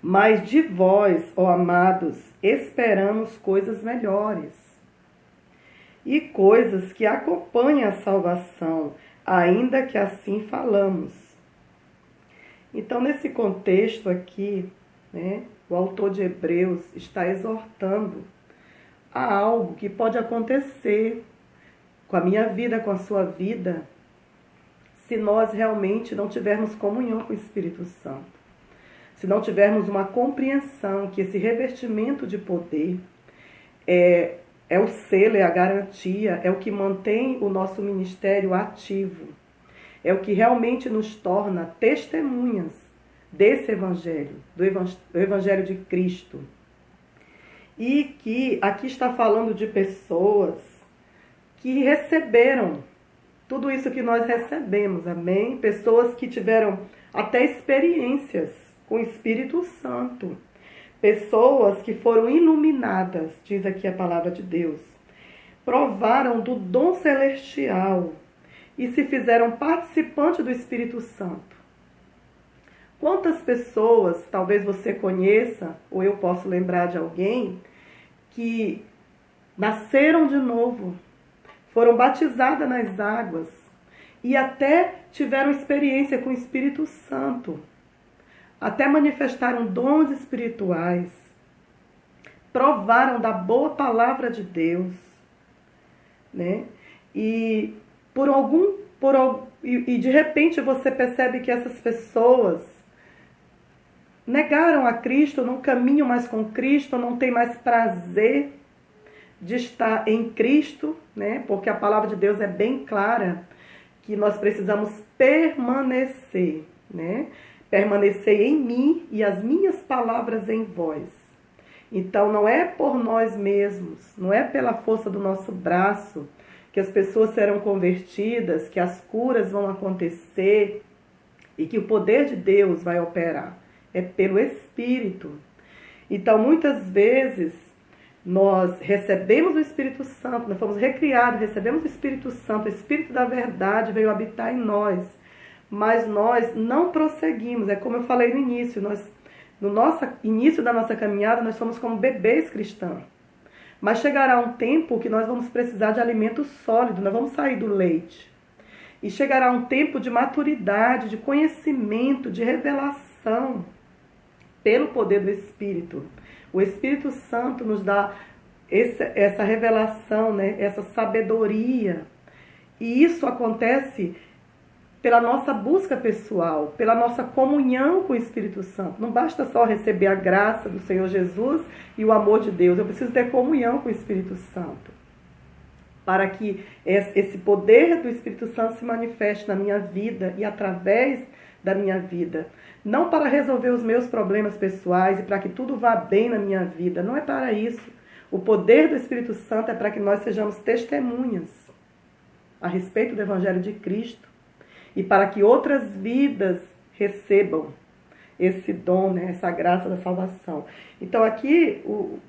Speaker 5: Mas de vós, ó amados, esperamos coisas melhores. E coisas que acompanhem a salvação, ainda que assim falamos. Então, nesse contexto aqui, né, o autor de Hebreus está exortando a algo que pode acontecer com a minha vida, com a sua vida, se nós realmente não tivermos comunhão com o Espírito Santo. Se não tivermos uma compreensão que esse revestimento de poder é o selo, é a garantia, é o que mantém o nosso ministério ativo. É o que realmente nos torna testemunhas desse Evangelho, do Evangelho de Cristo. E que aqui está falando de pessoas que receberam tudo isso que nós recebemos, amém? Pessoas que tiveram até experiências com o Espírito Santo. Pessoas que foram iluminadas, diz aqui a palavra de Deus. Provaram do dom celestial e se fizeram participantes do Espírito Santo. Quantas pessoas, talvez você conheça, ou eu posso lembrar de alguém, que nasceram de novo, foram batizadas nas águas e até tiveram experiência com o Espírito Santo. Até manifestaram dons espirituais, provaram da boa palavra de Deus, né? E de repente você percebe que essas pessoas negaram a Cristo, não caminham mais com Cristo, não tem mais prazer de estar em Cristo, né? Porque a palavra de Deus é bem clara que nós precisamos permanecer, né? Permanecer em mim e as minhas palavras em vós. Então não é por nós mesmos, não é pela força do nosso braço que as pessoas serão convertidas, que as curas vão acontecer e que o poder de Deus vai operar. É pelo Espírito. Então muitas vezes nós recebemos o Espírito Santo, nós fomos recriados, recebemos o Espírito Santo, o Espírito da verdade veio habitar em nós. Mas nós não prosseguimos, é como eu falei no início, no início da nossa caminhada nós somos como bebês cristãos. Mas chegará um tempo que nós vamos precisar de alimento sólido, nós vamos sair do leite. E chegará um tempo de maturidade, de conhecimento, de revelação, pelo poder do Espírito. O Espírito Santo nos dá essa revelação, né? Essa sabedoria. E isso acontece pela nossa busca pessoal, pela nossa comunhão com o Espírito Santo. Não basta só receber a graça do Senhor Jesus e o amor de Deus. Eu preciso ter comunhão com o Espírito Santo, para que esse poder do Espírito Santo se manifeste na minha vida e através da minha vida. Não para resolver os meus problemas pessoais e para que tudo vá bem na minha vida. Não é para isso. O poder do Espírito Santo é para que nós sejamos testemunhas a respeito do Evangelho de Cristo. E para que outras vidas recebam esse dom, né, essa graça da salvação. Então aqui o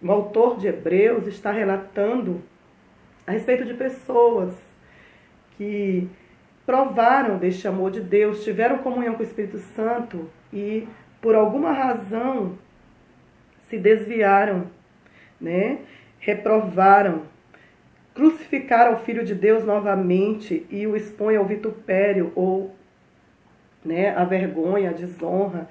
Speaker 5: autor de Hebreus está relatando a respeito de pessoas que provaram deste amor de Deus, tiveram comunhão com o Espírito Santo e por alguma razão se desviaram, né, reprovaram, crucificar o Filho de Deus novamente e o expõe ao vitupério ou, né, a vergonha, a desonra.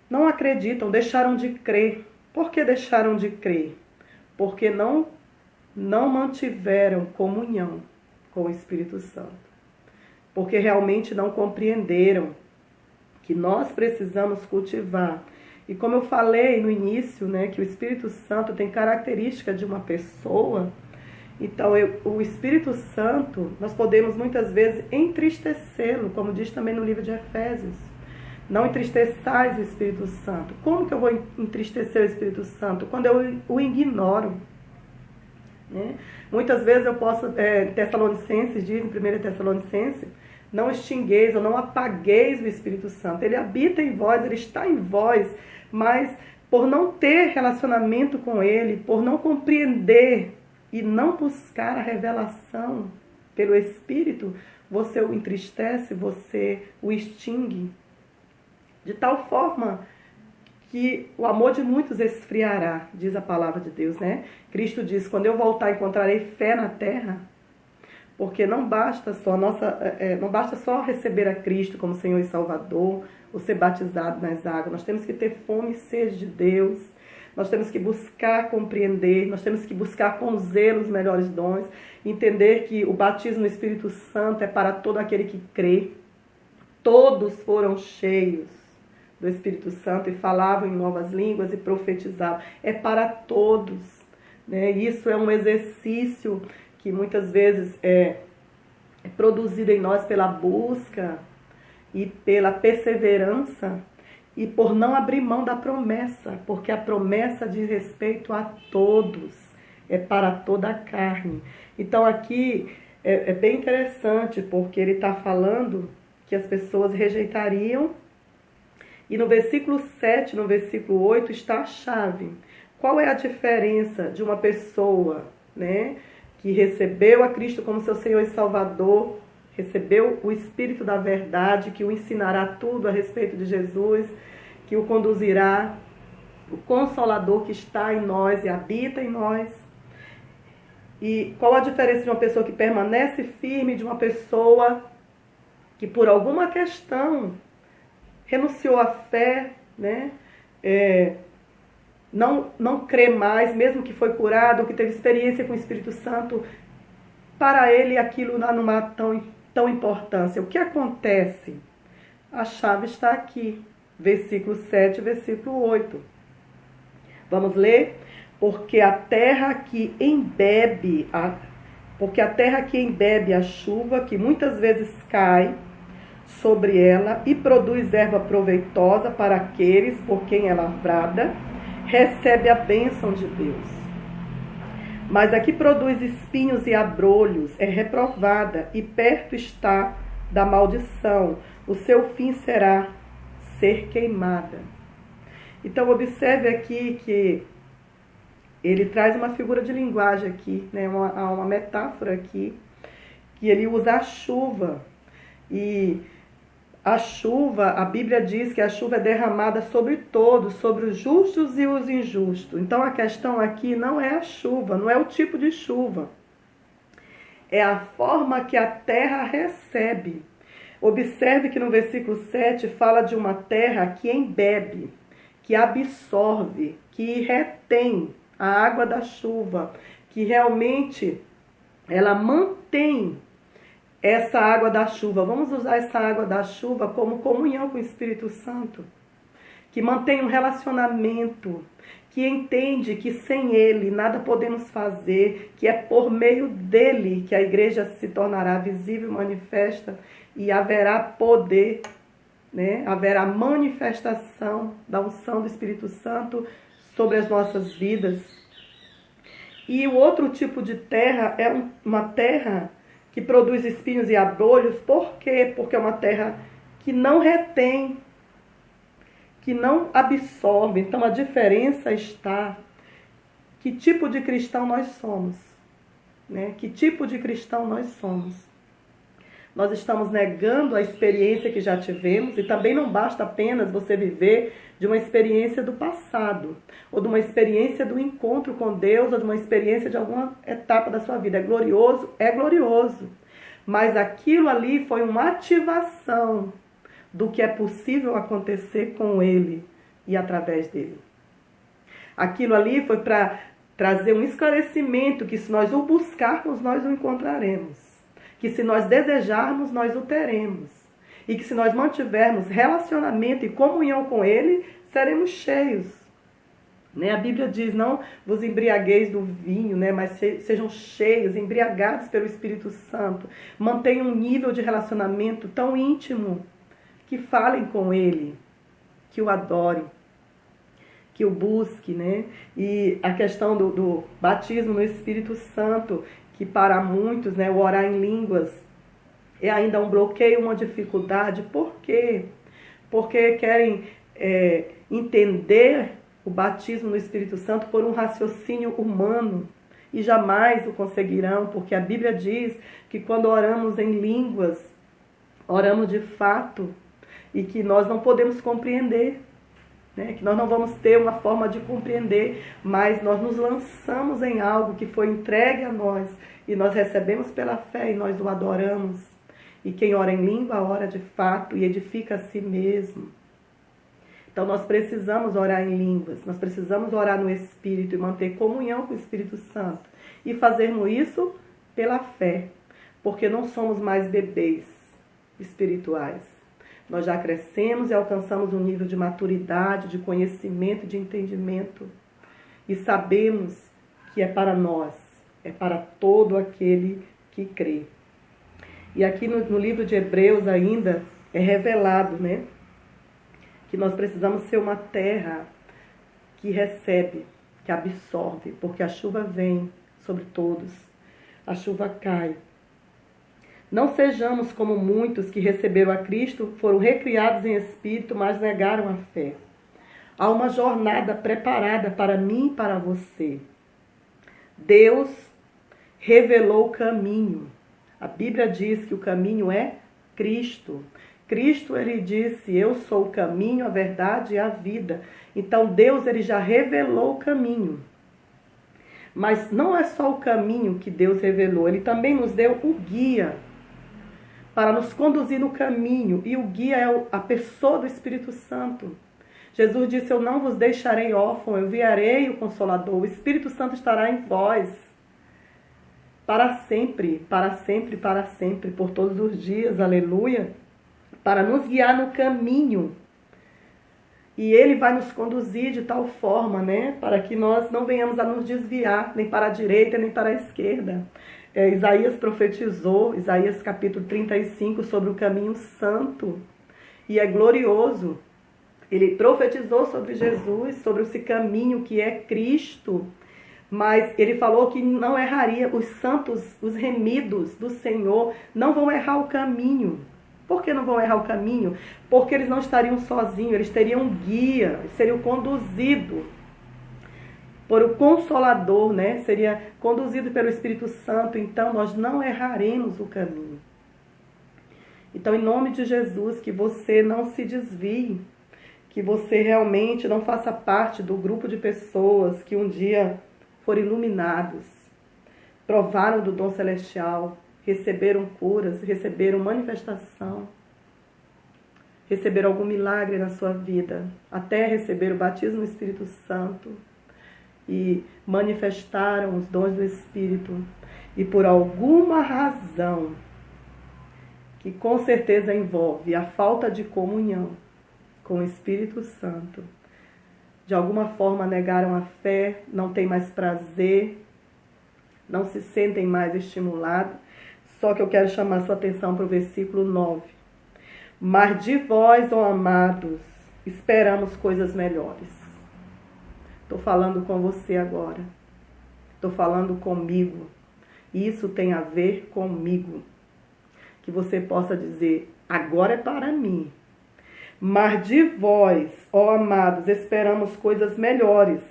Speaker 5: Não acreditam, deixaram de crer. Por que deixaram de crer? Porque não mantiveram comunhão com o Espírito Santo. Porque realmente não compreenderam que nós precisamos cultivar. E como eu falei no início, né, que o Espírito Santo tem característica de uma pessoa, então o Espírito Santo, nós podemos muitas vezes entristecê-lo, como diz também no livro de Efésios. Não entristeçais o Espírito Santo. Como que eu vou entristecer o Espírito Santo? Quando eu o ignoro. Né? Muitas vezes eu posso, Tessalonicenses diz, em 1 Tessalonicenses, não extingueis ou não apagueis o Espírito Santo. Ele habita em vós, ele está em vós, mas por não ter relacionamento com ele, por não compreender e não buscar a revelação pelo Espírito, você o entristece, você o extingue. De tal forma que o amor de muitos esfriará, diz a palavra de Deus, né? Cristo diz, quando eu voltar encontrarei fé na terra. Porque não basta só receber a Cristo como Senhor e Salvador, ou ser batizado nas águas. Nós temos que ter fome e sede de Deus. nós temos que buscar compreender, nós temos que buscar com zelo os melhores dons, entender que o batismo no Espírito Santo é para todo aquele que crê. Todos foram cheios do Espírito Santo e falavam em novas línguas e profetizavam. É para todos, né? Isso é um exercício que muitas vezes é produzido em nós pela busca e pela perseverança e por não abrir mão da promessa, porque a promessa diz respeito a todos, é para toda a carne. Então aqui é bem interessante, porque ele está falando que as pessoas rejeitariam, e no versículo 7, no versículo 8 está a chave. Qual é a diferença de uma pessoa, né, que recebeu a Cristo como seu Senhor e Salvador, recebeu o Espírito da verdade, que o ensinará tudo a respeito de Jesus, que o conduzirá, o Consolador que está em nós e habita em nós. E qual a diferença de uma pessoa que permanece firme, de uma pessoa que por alguma questão renunciou à fé, né? Não crê mais, mesmo que foi curado, que teve experiência com o Espírito Santo, para ele aquilo não há tão importância. O que acontece? A chave está aqui, versículo 7, versículo 8. Vamos ler? Porque a terra que embebe a chuva, que muitas vezes cai sobre ela e produz erva proveitosa para aqueles por quem é lavrada, recebe a bênção de Deus. Mas a que produz espinhos e abrolhos é reprovada e perto está da maldição. O seu fim será ser queimada. Então observe aqui que ele traz uma figura de linguagem aqui, né? uma metáfora aqui, que ele usa a chuva. E a chuva, a Bíblia diz que a chuva é derramada sobre todos, sobre os justos e os injustos. Então a questão aqui não é a chuva, não é o tipo de chuva. É a forma que a terra recebe. Observe que no versículo 7 fala de uma terra que embebe, que absorve, que retém a água da chuva, que realmente ela mantém essa água da chuva. Vamos usar essa água da chuva como comunhão com o Espírito Santo, que mantém um relacionamento, que entende que sem ele nada podemos fazer, que é por meio dele que a igreja se tornará visível, manifesta, e haverá poder, né? Haverá manifestação da unção do Espírito Santo sobre as nossas vidas. E o outro tipo de terra é uma terra que produz espinhos e abrolhos. Por quê? Porque é uma terra que não retém, que não absorve. Então a diferença está que tipo de cristão nós somos, né? Que tipo de cristão nós somos. Nós estamos negando a experiência que já tivemos, e também não basta apenas você viver de uma experiência do passado, ou de uma experiência do encontro com Deus, ou de uma experiência de alguma etapa da sua vida. É glorioso, mas aquilo ali foi uma ativação do que é possível acontecer com Ele e através dele. Aquilo ali foi para trazer um esclarecimento que se nós o buscarmos, nós o encontraremos. Que se nós desejarmos, nós o teremos. E que se nós mantivermos relacionamento e comunhão com Ele, seremos cheios. Né? A Bíblia diz, não vos embriagueis do vinho, né? Mas sejam cheios, embriagados pelo Espírito Santo. Mantenham um nível de relacionamento tão íntimo que falem com Ele, que o adorem, que o busque, né? E a questão do batismo no Espírito Santo, que para muitos, né, o orar em línguas é ainda um bloqueio, uma dificuldade. Por quê? Porque querem entender o batismo no Espírito Santo por um raciocínio humano e jamais o conseguirão, porque a Bíblia diz que quando oramos em línguas, oramos de fato e que nós não podemos compreender, né? Que nós não vamos ter uma forma de compreender, mas nós nos lançamos em algo que foi entregue a nós e nós recebemos pela fé e nós o adoramos. E quem ora em língua, ora de fato e edifica a si mesmo. Então nós precisamos orar em línguas, nós precisamos orar no Espírito e manter comunhão com o Espírito Santo. E fazermos isso pela fé, porque não somos mais bebês espirituais. Nós já crescemos e alcançamos um nível de maturidade, de conhecimento, de entendimento. E sabemos que é para nós, é para todo aquele que crê. E aqui no livro de Hebreus ainda é revelado, né? Que nós precisamos ser uma terra que recebe, que absorve, porque a chuva vem sobre todos, a chuva cai. Não sejamos como muitos que receberam a Cristo, foram recriados em espírito, mas negaram a fé. Há uma jornada preparada para mim e para você. Deus revelou o caminho. A Bíblia diz que o caminho é Cristo. Cristo, ele disse, eu sou o caminho, a verdade e a vida. Então Deus, ele já revelou o caminho. Mas não é só o caminho que Deus revelou, ele também nos deu o guia para nos conduzir no caminho. E o guia é a pessoa do Espírito Santo. Jesus disse, eu não vos deixarei órfão, eu enviarei o Consolador. O Espírito Santo estará em vós para sempre, para sempre, para sempre, por todos os dias, aleluia, para nos guiar no caminho. E ele vai nos conduzir de tal forma, né, para que nós não venhamos a nos desviar, nem para a direita, nem para a esquerda. Isaías profetizou, Isaías capítulo 35, sobre o caminho santo. E é glorioso. Ele profetizou sobre Jesus, sobre esse caminho que é Cristo. Mas ele falou que não erraria. Os santos, os remidos do Senhor, não vão errar o caminho. Por que não vão errar o caminho? Porque eles não estariam sozinhos, eles teriam um guia, eles seriam conduzidos por o Consolador, né? Seria conduzido pelo Espírito Santo. Então nós não erraremos o caminho. Então, em nome de Jesus, que você não se desvie, que você realmente não faça parte do grupo de pessoas que um dia foram iluminados, provaram do dom celestial, receberam curas, receberam manifestação, receberam algum milagre na sua vida, até receber o batismo no Espírito Santo e manifestaram os dons do Espírito. E por alguma razão, que com certeza envolve a falta de comunhão com o Espírito Santo, de alguma forma negaram a fé, não têm mais prazer, não se sentem mais estimulados. Só que eu quero chamar sua atenção para o versículo 9. Mas de vós, ó amados, esperamos coisas melhores. Estou falando com você agora. Estou falando comigo. Isso tem a ver comigo. Que você possa dizer, agora é para mim. Mas de vós, ó amados, esperamos coisas melhores.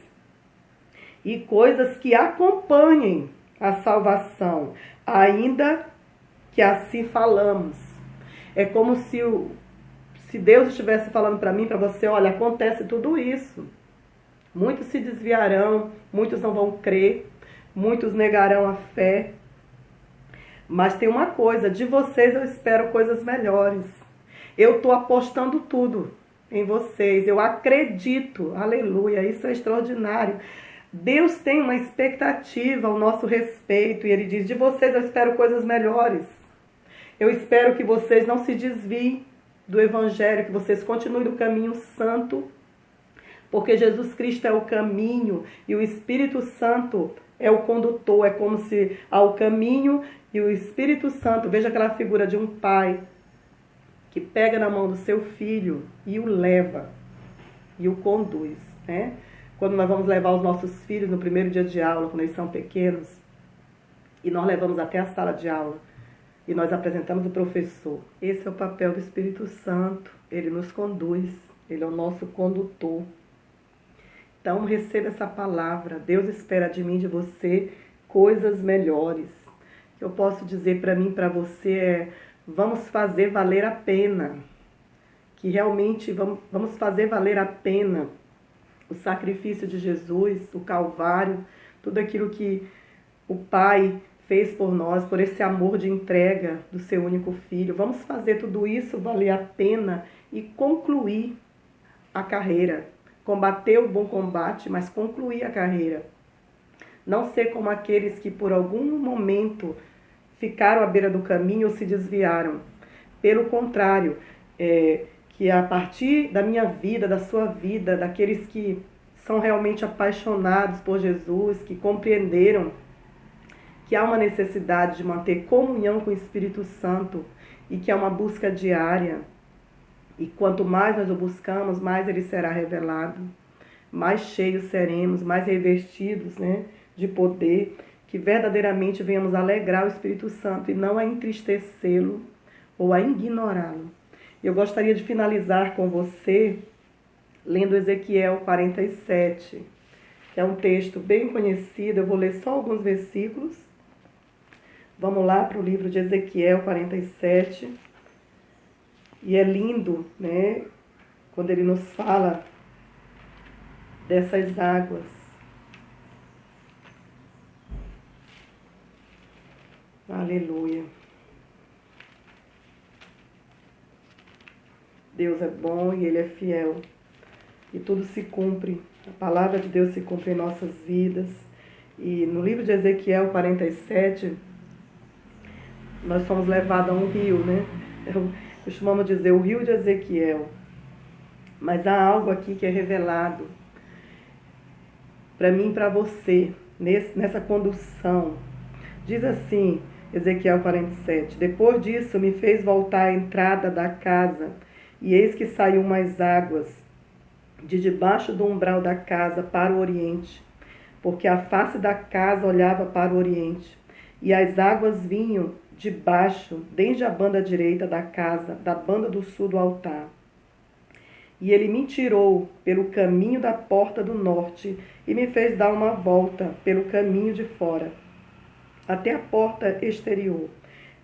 Speaker 5: E coisas que acompanhem a salvação, ainda que assim falamos. É como se Deus estivesse falando para mim, para você, olha, acontece tudo isso. Muitos se desviarão, muitos não vão crer, muitos negarão a fé. Mas tem uma coisa, de vocês eu espero coisas melhores. Eu estou apostando tudo em vocês, eu acredito, aleluia, isso é extraordinário. Deus tem uma expectativa ao nosso respeito e Ele diz, de vocês eu espero coisas melhores. Eu espero que vocês não se desviem do Evangelho, que vocês continuem no caminho santo, porque Jesus Cristo é o caminho e o Espírito Santo é o condutor. É como se há o caminho e o Espírito Santo, veja aquela figura de um pai que pega na mão do seu filho e o leva e o conduz, né? Quando nós vamos levar os nossos filhos no primeiro dia de aula, quando eles são pequenos, e nós levamos até a sala de aula, e nós apresentamos o professor. Esse é o papel do Espírito Santo, ele nos conduz, ele é o nosso condutor. Então receba essa palavra, Deus espera de mim, de você, coisas melhores. O que eu posso dizer para mim, para você é, vamos fazer valer a pena, que realmente vamos fazer valer a pena o sacrifício de Jesus, o Calvário, tudo aquilo que o Pai fez por nós, por esse amor de entrega do seu único Filho. Vamos fazer tudo isso valer a pena e concluir a carreira, combater o bom combate, mas concluir a carreira. Não ser como aqueles que por algum momento ficaram à beira do caminho ou se desviaram. Pelo contrário, que a partir da minha vida, da sua vida, daqueles que são realmente apaixonados por Jesus, que compreenderam que há uma necessidade de manter comunhão com o Espírito Santo e que é uma busca diária. E quanto mais nós o buscamos, mais ele será revelado, mais cheios seremos, mais revestidos, né, de poder, que verdadeiramente venhamos alegrar o Espírito Santo e não a entristecê-lo ou a ignorá-lo. Eu gostaria de finalizar com você lendo Ezequiel 47, que é um texto bem conhecido. Eu vou ler só alguns versículos. Vamos lá para o livro de Ezequiel 47. E é lindo, né, quando ele nos fala dessas águas. Aleluia. Deus é bom e Ele é fiel. E tudo se cumpre. A palavra de Deus se cumpre em nossas vidas. E no livro de Ezequiel 47, nós fomos levados a um rio, né? Costumamos dizer o rio de Ezequiel. Mas há algo aqui que é revelado para mim e para você, nessa condução. Diz assim, Ezequiel 47, depois disso me fez voltar à entrada da casa, e eis que saiu umas águas de debaixo do umbral da casa para o oriente, porque a face da casa olhava para o oriente, e as águas vinham de baixo, desde a banda direita da casa, da banda do sul do altar. E ele me tirou pelo caminho da porta do norte e me fez dar uma volta pelo caminho de fora, até a porta exterior,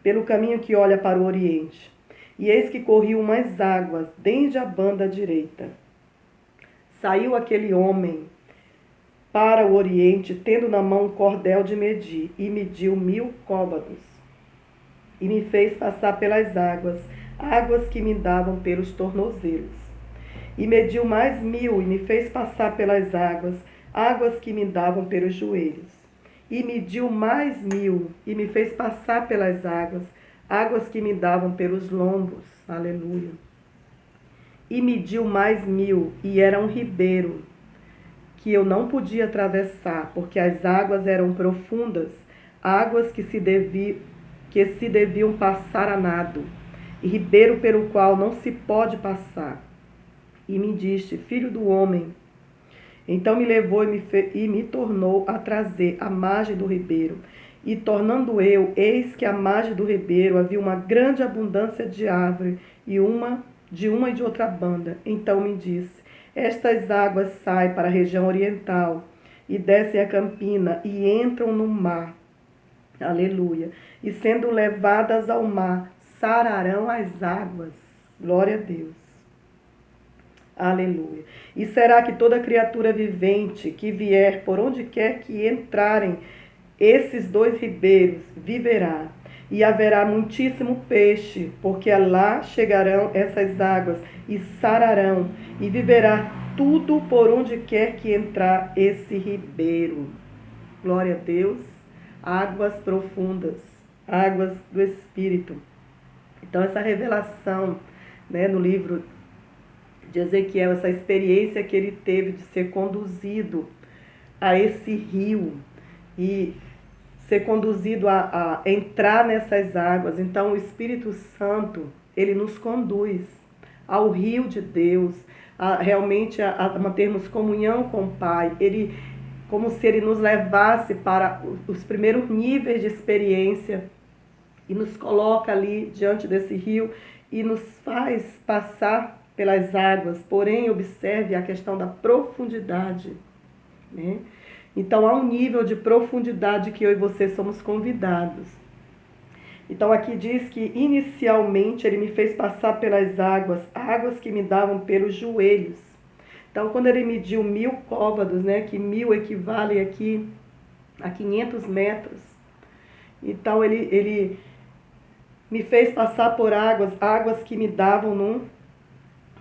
Speaker 5: pelo caminho que olha para o oriente. E eis que corriam umas águas desde a banda direita. Saiu aquele homem para o oriente, tendo na mão um cordel de medir, e mediu 1000 côvados. E me fez passar pelas águas, águas que me davam pelos tornozelos. E mediu mais 1000, e me fez passar pelas águas, águas que me davam pelos joelhos. E mediu mais 1000, e me fez passar pelas águas, águas que me davam pelos lombos. Aleluia. E mediu mais 1000, e era um ribeiro, que eu não podia atravessar, porque as águas eram profundas, águas que se deviam passar a nado, e ribeiro pelo qual não se pode passar. E me disse, filho do homem. Então me levou e me tornou a trazer à margem do ribeiro. E tornando eu, eis que à margem do ribeiro havia uma grande abundância de árvore, e de uma e de outra banda. Então me disse, estas águas saem para a região oriental, e descem a campina, e entram no mar. Aleluia. E sendo levadas ao mar, sararão as águas. Glória a Deus. Aleluia. E será que toda criatura vivente que vier por onde quer que entrarem esses dois ribeiros viverá. E haverá muitíssimo peixe, porque lá chegarão essas águas e sararão, e viverá tudo por onde quer que entrar esse ribeiro. Glória a Deus. Águas profundas, águas do Espírito. Então essa revelação, né, no livro de Ezequiel, essa experiência que ele teve de ser conduzido a esse rio e ser conduzido a entrar nessas águas. Então o Espírito Santo, ele nos conduz ao rio de Deus, realmente a mantermos comunhão com o Pai. Ele, como se ele nos levasse para os primeiros níveis de experiência e nos coloca ali diante desse rio e nos faz passar pelas águas. Porém, observe a questão da profundidade, né? Então, há um nível de profundidade que eu e você somos convidados. Então, aqui diz que, inicialmente, ele me fez passar pelas águas, águas que me davam pelos joelhos. Então, quando ele mediu 1000 côvados, né, que 1000 equivale aqui a 500 metros. Então, ele me fez passar por águas, águas que me davam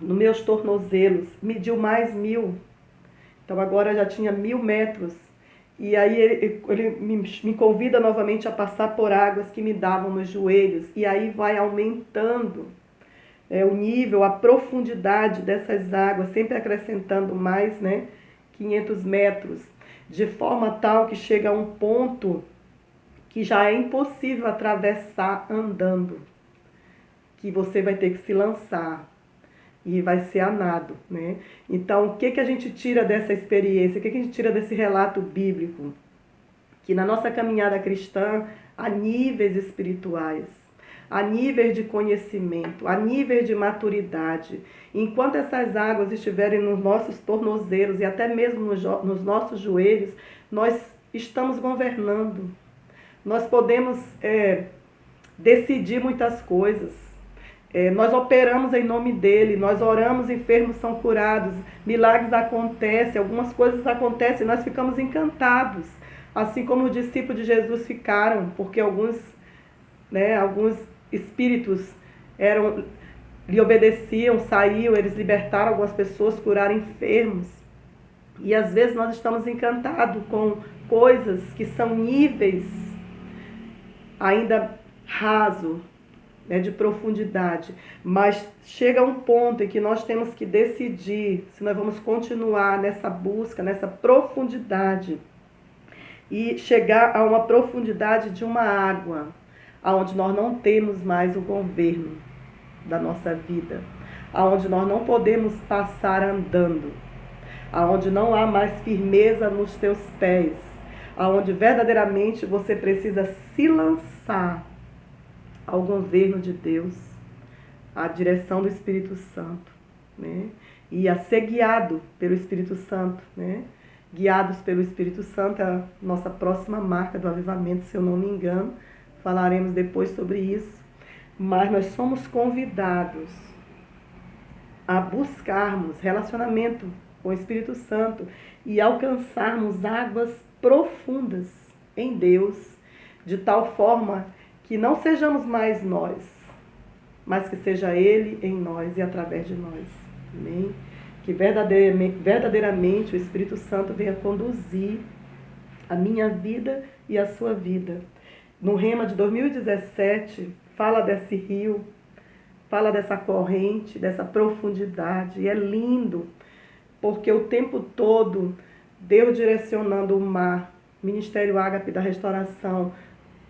Speaker 5: nos meus tornozelos, mediu mais 1000. Então agora já tinha 1000 metros. E aí ele me convida novamente a passar por águas que me davam nos joelhos. E aí vai aumentando o nível, a profundidade dessas águas, sempre acrescentando mais, 500 metros. De forma tal que chega a um ponto que já é impossível atravessar andando. Que você vai ter que se lançar. E vai ser a nado, Então, o que a gente tira dessa experiência? O que a gente tira desse relato bíblico? Que na nossa caminhada cristã, há níveis espirituais, há níveis de conhecimento, há níveis de maturidade. Enquanto essas águas estiverem nos nossos tornozelos e até mesmo nos nossos joelhos, nós estamos governando. Nós podemos decidir muitas coisas. Nós operamos em nome dele, nós oramos, enfermos são curados, milagres acontecem, algumas coisas acontecem, nós ficamos encantados, assim como os discípulos de Jesus ficaram, porque alguns espíritos lhe obedeciam, saíam, eles libertaram algumas pessoas, curaram enfermos. E às vezes nós estamos encantados com coisas que são níveis ainda raso, de profundidade, mas chega um ponto em que nós temos que decidir se nós vamos continuar nessa busca, nessa profundidade e chegar a uma profundidade de uma água, onde nós não temos mais o governo da nossa vida, onde nós não podemos passar andando, onde não há mais firmeza nos teus pés, onde verdadeiramente você precisa se lançar ao governo de Deus, à direção do Espírito Santo, e a ser guiado pelo Espírito Santo, Guiados pelo Espírito Santo é a nossa próxima marca do avivamento, se eu não me engano, falaremos depois sobre isso, mas nós somos convidados a buscarmos relacionamento com o Espírito Santo e alcançarmos águas profundas em Deus, de tal forma que não sejamos mais nós, mas que seja Ele em nós e através de nós. Amém? Que verdadeiramente o Espírito Santo venha conduzir a minha vida e a sua vida. No Rema de 2017, fala desse rio, fala dessa corrente, dessa profundidade. E é lindo, porque o tempo todo, Deus direcionando o mar, Ministério Ágape da Restauração,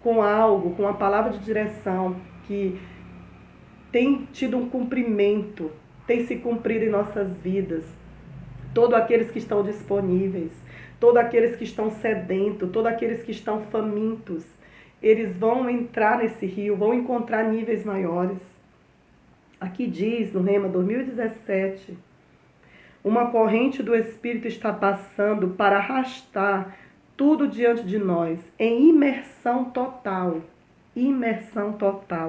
Speaker 5: com algo, com uma palavra de direção que tem tido um cumprimento, tem se cumprido em nossas vidas. Todos aqueles que estão disponíveis, todos aqueles que estão sedentos, todos aqueles que estão famintos, eles vão entrar nesse rio, vão encontrar níveis maiores. Aqui diz, no Rema 2017, uma corrente do Espírito está passando para arrastar tudo diante de nós, em imersão total,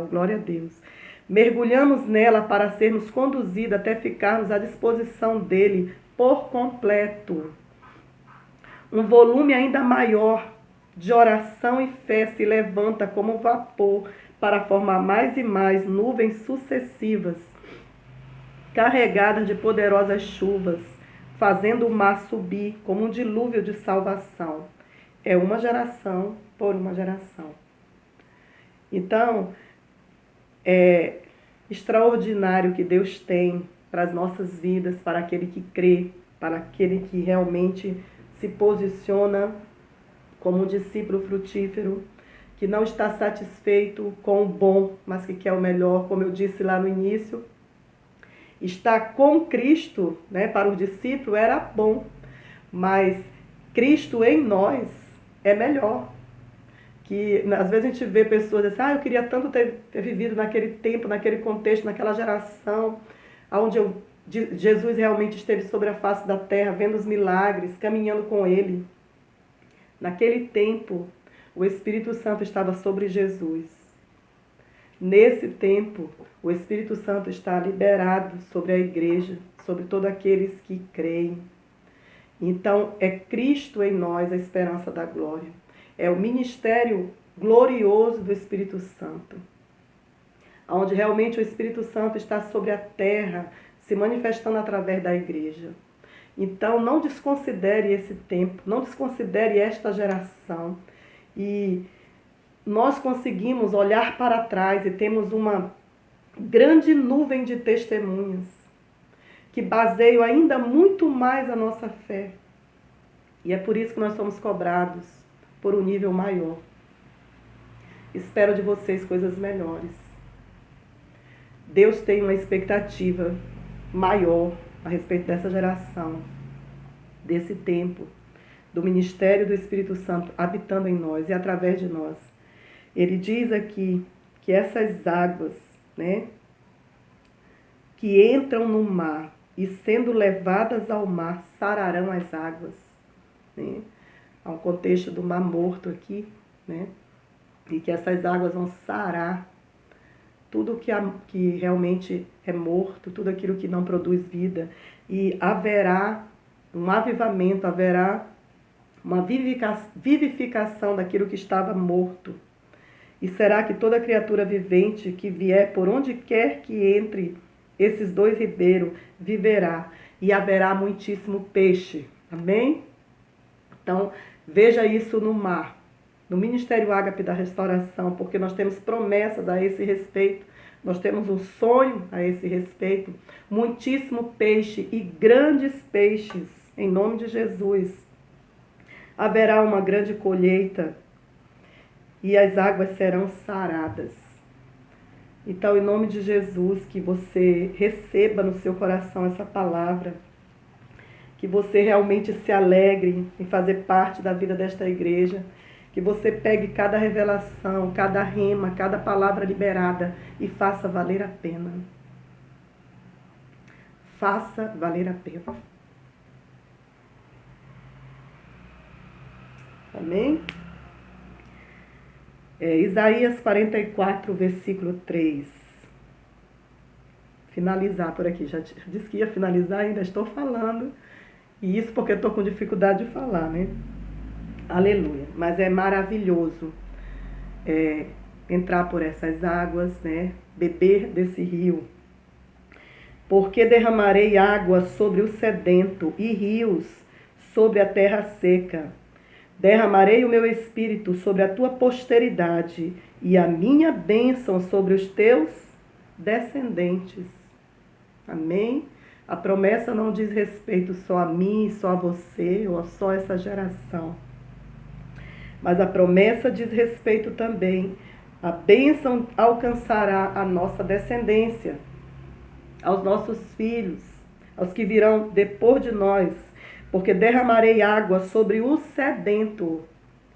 Speaker 5: glória a Deus. Mergulhamos nela para sermos conduzidos até ficarmos à disposição dele por completo. Um volume ainda maior de oração e fé se levanta como vapor para formar mais e mais nuvens sucessivas, carregadas de poderosas chuvas, fazendo o mar subir como um dilúvio de salvação. É uma geração por uma geração. Então, é extraordinário que Deus tem para as nossas vidas, para aquele que crê, para aquele que realmente se posiciona como um discípulo frutífero, que não está satisfeito com o bom, mas que quer o melhor, como eu disse lá no início. Estar com Cristo, para o discípulo era bom, mas Cristo em nós é melhor. Que às vezes a gente vê pessoas assim, eu queria tanto ter vivido naquele tempo, naquele contexto, naquela geração, onde Jesus realmente esteve sobre a face da terra, vendo os milagres, caminhando com Ele. Naquele tempo, o Espírito Santo estava sobre Jesus. Nesse tempo, o Espírito Santo está liberado sobre a igreja, sobre todos aqueles que creem. Então, é Cristo em nós a esperança da glória. É o ministério glorioso do Espírito Santo, onde realmente o Espírito Santo está sobre a terra, se manifestando através da igreja. Então, não desconsidere esse tempo, não desconsidere esta geração. E nós conseguimos olhar para trás e temos uma grande nuvem de testemunhas que baseiam ainda muito mais a nossa fé. E é por isso que nós somos cobrados por um nível maior. Espero de vocês coisas melhores. Deus tem uma expectativa maior a respeito dessa geração, desse tempo, do ministério do Espírito Santo habitando em nós e através de nós. Ele diz aqui que essas águas, né, que entram no mar e sendo levadas ao mar, sararão as águas. Né? Há um contexto do Mar Morto aqui, né? E que essas águas vão sarar tudo que realmente é morto, tudo aquilo que não produz vida. E haverá um avivamento, haverá uma vivificação daquilo que estava morto. E será que toda criatura vivente que vier por onde quer que entre esses dois ribeiros viverá. E haverá muitíssimo peixe. Amém? Então, veja isso no mar, no Ministério Ágape da Restauração, porque nós temos promessas a esse respeito, nós temos um sonho a esse respeito, muitíssimo peixe e grandes peixes, em nome de Jesus. Haverá uma grande colheita e as águas serão saradas. Então, em nome de Jesus, que você receba no seu coração essa palavra, que você realmente se alegre em fazer parte da vida desta igreja, que você pegue cada revelação, cada rema, cada palavra liberada e faça valer a pena. Faça valer a pena. Amém? Isaías 44, versículo 3. Finalizar por aqui. Já disse que ia finalizar, ainda estou falando. E isso porque eu estou com dificuldade de falar, né? Aleluia. Mas é maravilhoso entrar por essas águas, né? Beber desse rio. Porque derramarei água sobre o sedento e rios sobre a terra seca. Derramarei o meu espírito sobre a tua posteridade e a minha bênção sobre os teus descendentes. Amém? A promessa não diz respeito só a mim, só a você, ou só a essa geração. Mas a promessa diz respeito também. A bênção alcançará a nossa descendência, aos nossos filhos, aos que virão depois de nós. Porque derramarei água sobre o sedento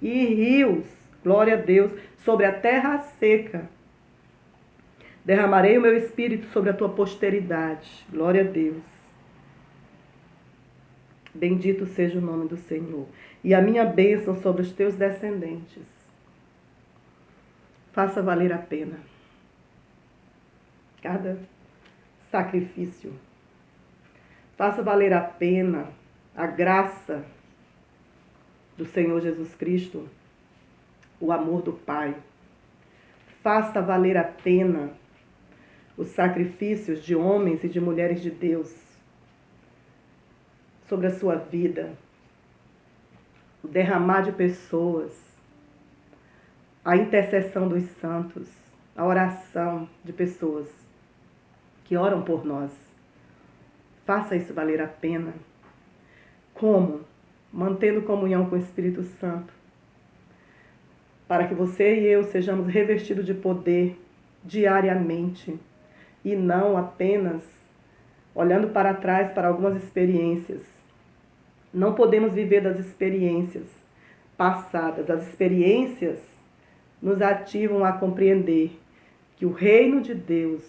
Speaker 5: e rios, glória a Deus, sobre a terra seca. Derramarei o meu espírito sobre a tua posteridade. Glória a Deus. Bendito seja o nome do Senhor. E a minha bênção sobre os teus descendentes. Faça valer a pena cada sacrifício. Faça valer a pena a graça do Senhor Jesus Cristo, o amor do Pai. Faça valer a pena os sacrifícios de homens e de mulheres de Deus sobre a sua vida, o derramar de pessoas, a intercessão dos santos, a oração de pessoas que oram por nós. Faça isso valer a pena. Como? Mantendo comunhão com o Espírito Santo, para que você e eu sejamos revestidos de poder diariamente e não apenas olhando para trás para algumas experiências. Não podemos viver das experiências passadas. As experiências nos ativam a compreender que o reino de Deus,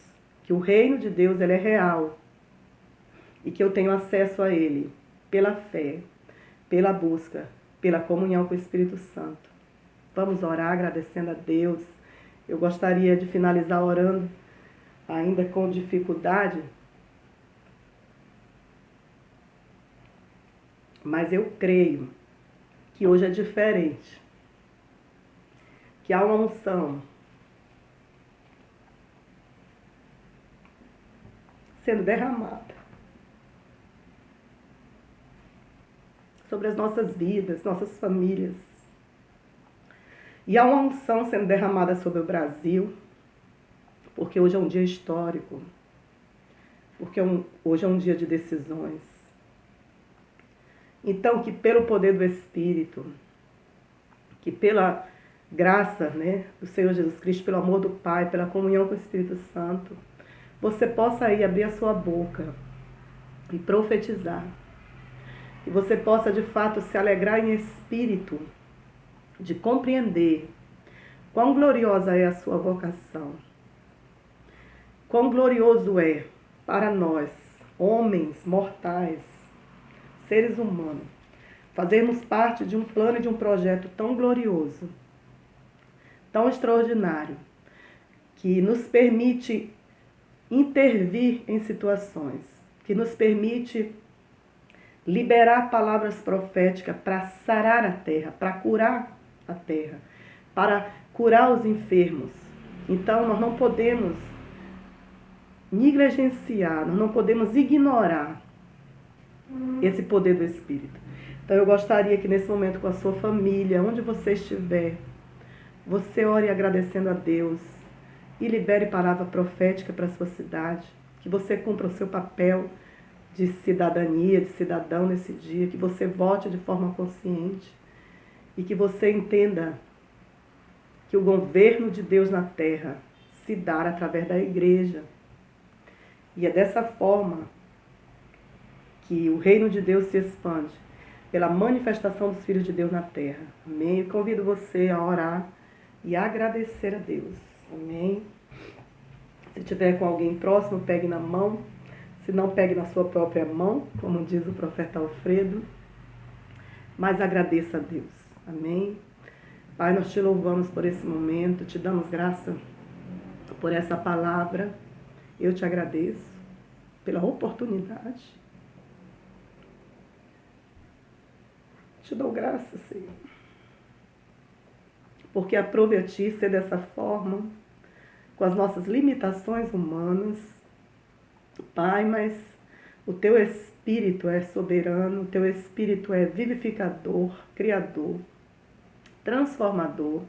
Speaker 5: ele é real e que eu tenho acesso a ele pela fé, pela busca, pela comunhão com o Espírito Santo. Vamos orar agradecendo a Deus. Eu gostaria de finalizar orando, ainda com dificuldade, mas eu creio que hoje é diferente, que há uma unção sendo derramada sobre as nossas vidas, nossas famílias. E há uma unção sendo derramada sobre o Brasil, porque hoje é um dia histórico, porque hoje é um dia de decisões. Então, que pelo poder do Espírito, que pela graça, né, do Senhor Jesus Cristo, pelo amor do Pai, pela comunhão com o Espírito Santo, você possa aí abrir a sua boca e profetizar. E você possa, de fato, se alegrar em espírito, de compreender quão gloriosa é a sua vocação. Quão glorioso é para nós, homens mortais, seres humanos, fazermos parte de um plano e de um projeto tão glorioso, tão extraordinário, que nos permite intervir em situações, que nos permite liberar palavras proféticas para sarar a terra, para curar a terra, para curar os enfermos. Então, nós não podemos negligenciar, nós não podemos ignorar esse poder do Espírito. Então, eu gostaria que nesse momento, com a sua família, onde você estiver, você ore agradecendo a Deus e libere palavra profética para a sua cidade, que você cumpra o seu papel de cidadania, de cidadão nesse dia, que você vote de forma consciente e que você entenda que o governo de Deus na terra se dá através da igreja. E é dessa forma que o reino de Deus se expande, pela manifestação dos filhos de Deus na terra. Amém? Eu convido você a orar e a agradecer a Deus. Amém? Se tiver com alguém próximo, pegue na mão. Se não, pegue na sua própria mão, como diz o profeta Alfredo. Mas agradeça a Deus. Amém? Pai, nós te louvamos por esse momento, te damos graça por essa palavra. Eu te agradeço pela oportunidade. Te dou graça, Senhor. Porque aprove a ti ser dessa forma, com as nossas limitações humanas, Pai, mas o teu Espírito é soberano, o teu Espírito é vivificador, criador, transformador.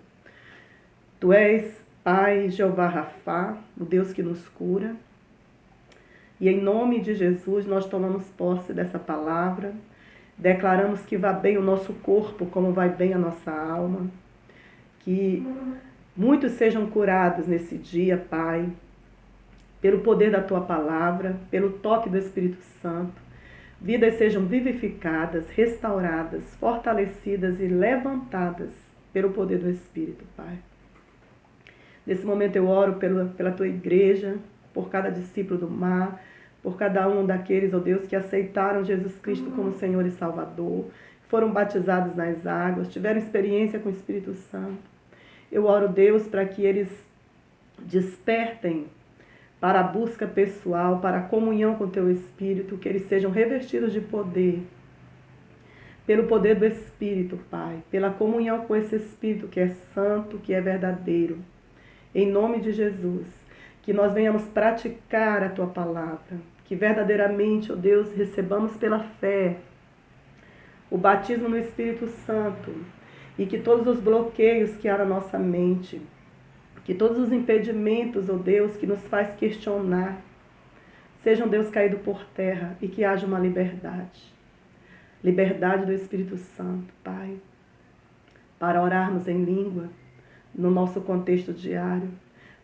Speaker 5: Tu és, Pai, Jeová Rafá, o Deus que nos cura. E em nome de Jesus nós tomamos posse dessa palavra, declaramos que vai bem o nosso corpo, como vai bem a nossa alma. Que muitos sejam curados nesse dia, Pai, pelo poder da Tua palavra, pelo toque do Espírito Santo. Vidas sejam vivificadas, restauradas, fortalecidas e levantadas pelo poder do Espírito, Pai. Nesse momento eu oro pela Tua igreja, por cada discípulo do mar, por cada um daqueles, ó Deus, que aceitaram Jesus Cristo como Senhor e Salvador, foram batizados nas águas, tiveram experiência com o Espírito Santo. Eu oro, Deus, para que eles despertem para a busca pessoal, para a comunhão com o Teu Espírito, que eles sejam revestidos de poder, pelo poder do Espírito, Pai, pela comunhão com esse Espírito que é santo, que é verdadeiro. Em nome de Jesus, que nós venhamos praticar a Tua palavra, que verdadeiramente, ó Deus, recebamos pela fé o batismo no Espírito Santo e que todos os bloqueios que há na nossa mente, que todos os impedimentos, ó Deus, que nos faz questionar, sejam, Deus, caídos por terra e que haja uma liberdade. Liberdade do Espírito Santo, Pai, para orarmos em língua no nosso contexto diário,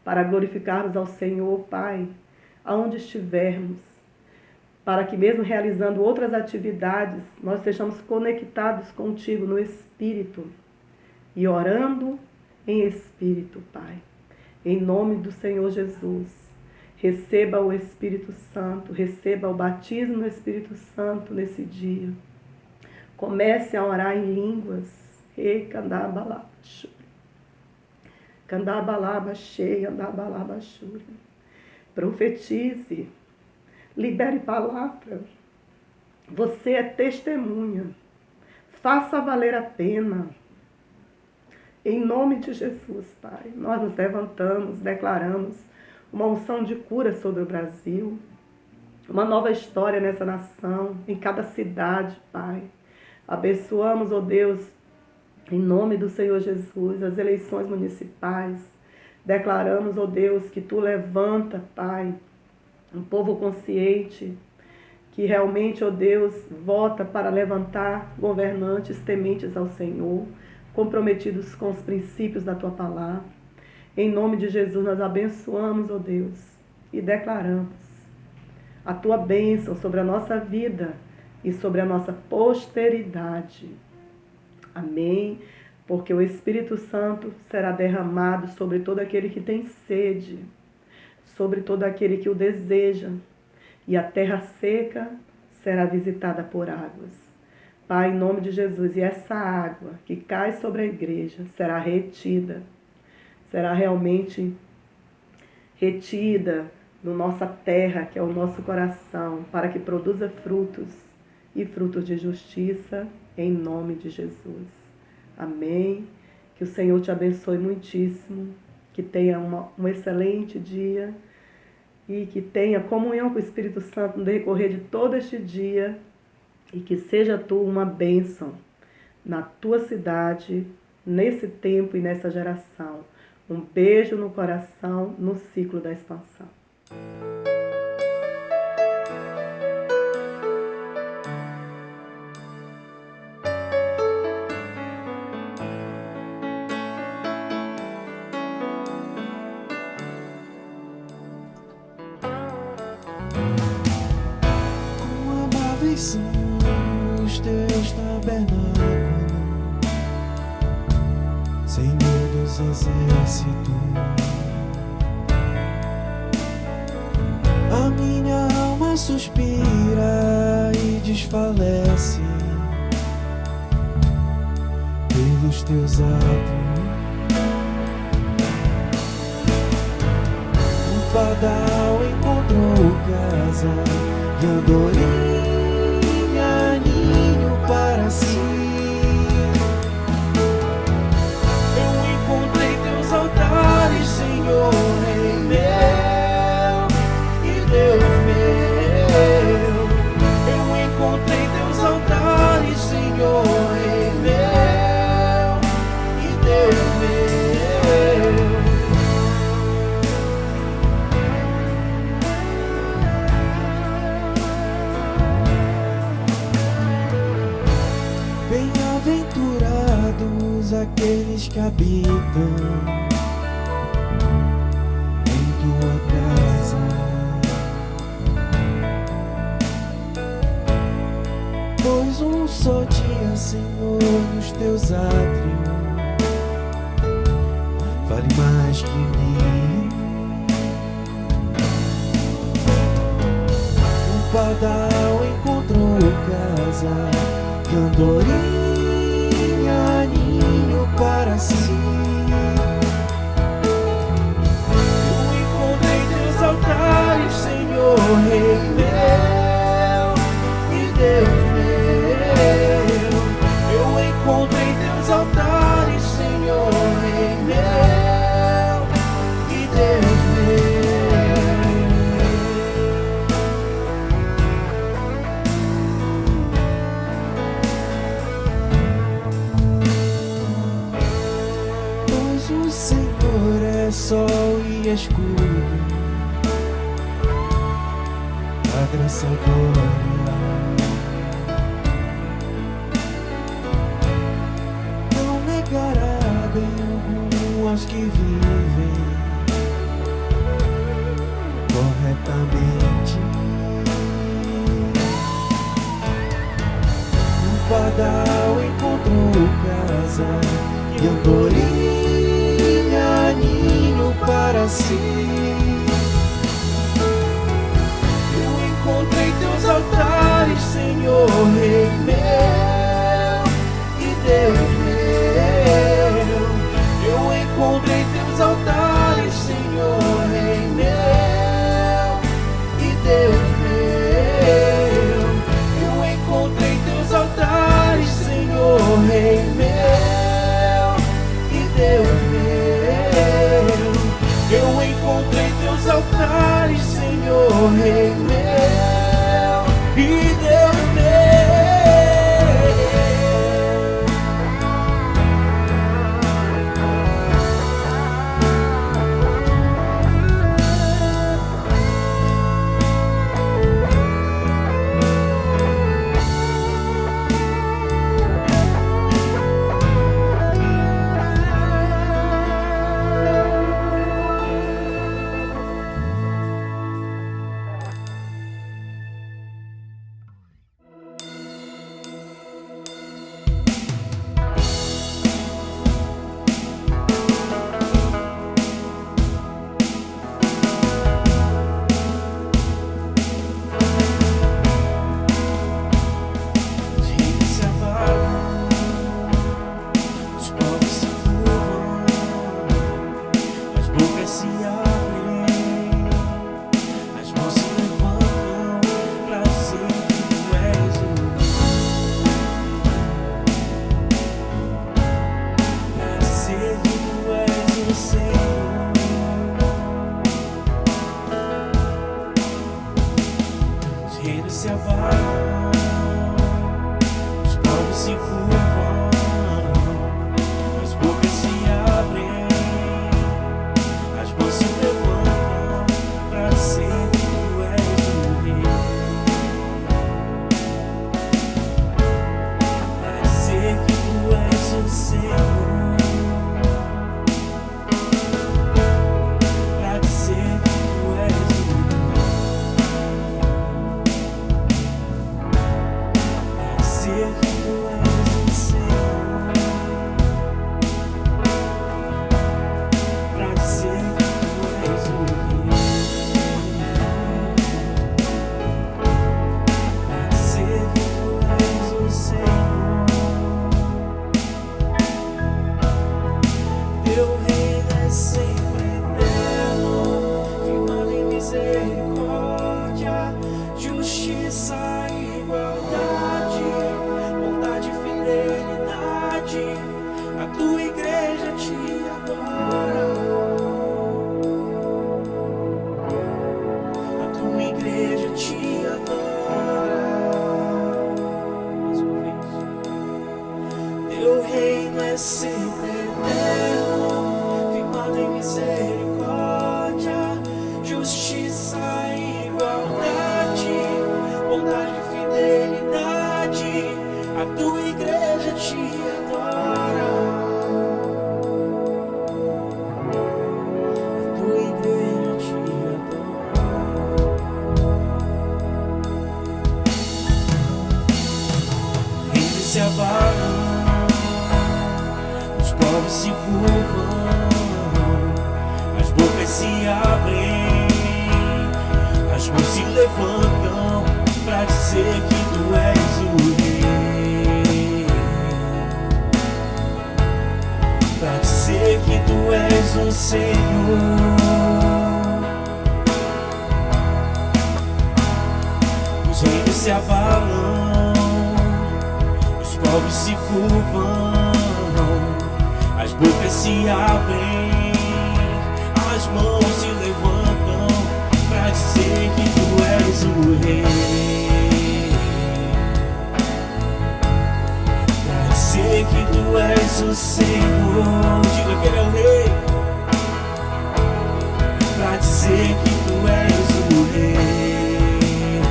Speaker 5: para glorificarmos ao Senhor, Pai, aonde estivermos, para que mesmo realizando outras atividades, nós sejamos conectados contigo no Espírito e orando em Espírito, Pai. Em nome do Senhor Jesus, receba o Espírito Santo, receba o batismo no Espírito Santo nesse dia. Comece a orar em línguas. Profetize, libere palavra. Você é testemunha. Faça valer a pena. Em nome de Jesus, Pai, nós nos levantamos, declaramos uma unção de cura sobre o Brasil. uma nova história nessa nação, em cada cidade, Pai. Abençoamos, ó Deus, em nome do Senhor Jesus, as eleições municipais. Declaramos, ó Deus, que Tu levanta, Pai, um povo consciente, que realmente, ó Deus, vota para levantar governantes tementes ao Senhor, comprometidos com os princípios da Tua palavra. Em nome de Jesus, nós abençoamos, ó Deus, e declaramos a Tua bênção sobre a nossa vida e sobre a nossa posteridade. Amém. Porque o Espírito Santo será derramado sobre todo aquele que tem sede, sobre todo aquele que o deseja, e a terra seca será visitada por águas. Pai, em nome de Jesus, e essa água que cai sobre a igreja será retida, será realmente retida no nossa terra, que é o nosso coração, para que produza frutos e frutos de justiça, em nome de Jesus. Amém. Que o Senhor te abençoe muitíssimo, que tenha um excelente dia e que tenha comunhão com o Espírito Santo no decorrer de todo este dia e que seja tu uma bênção na tua cidade, nesse tempo e nessa geração. Um beijo no coração, no ciclo da expansão.
Speaker 4: Quão amáveis são os teus tabernáculos, Senhor dos exércitos. A minha alma suspira e desfalece pelos teus atos. O pardal encontrou casa e andorinha ninho para si. Eu encontrei teus altares, Senhor, Rei meu e Deus meu. Eu encontrei teus altares, Senhor, Rei meu e Deus meu. Bem-aventurados aqueles que habitam em tua casa, pois um só dia, Senhor, nos teus átrios vale mais que mil. O pardal encontrou casa e andorinha ninho para si. Eu encontrei teus altares, Senhor, Rei meu e Deus meu. Eu encontrei teus altares, Senhor, Rei meu e Deus meu. Pois o Senhor é sol e escudo, a graça e a glória. Não negará bem algum aos que vivem corretamente. O pardal encontrou casa e andorinha ninho para si. Eu encontrei teus altares, Senhor, Rei meu e Deus meu. Eu encontrei teus altares, Senhor, Rei meu e Deus meu. Eu encontrei teus altares, Senhor, Rei meu e Deus meu. Eu encontrei teus altares, Senhor, Rei meu
Speaker 3: se abrem, as mãos se levantam pra dizer que tu és o pra dizer que tu és o Senhor. Os reinos se abalam, os povos se curvam, as bocas se abrem, as mãos se levantam pra dizer que tu és o Rei, pra dizer que tu és o Senhor, pra dizer que tu és o Rei, pra dizer que tu és o Senhor, pra dizer que tu és o Rei, pra dizer que tu és o Senhor. Teu reino é sempre eterno, firmado em misericórdia, justiça e igualdade, bondade e fidelidade. A tua igreja te adora, a tua igreja te adora. Mais uma vez. Teu reino é sempre eterno, firmado em misericórdia, justiça e igualdade, bondade e fidelidade. A tua igreja te adora, a tua igreja te adora. Reinos se abalam, os povos se curvam, as bocas se abrem, as mãos se levantam pra dizer que tu és o Rei, pra dizer que tu és o Senhor. Os reinos se abalam, os povos se curvam, as bocas se abrem, as mãos se levantam pra dizer que tu és o Rei, pra dizer que tu és o Senhor. Diga que Ele é o Rei, pra dizer que tu és o Rei,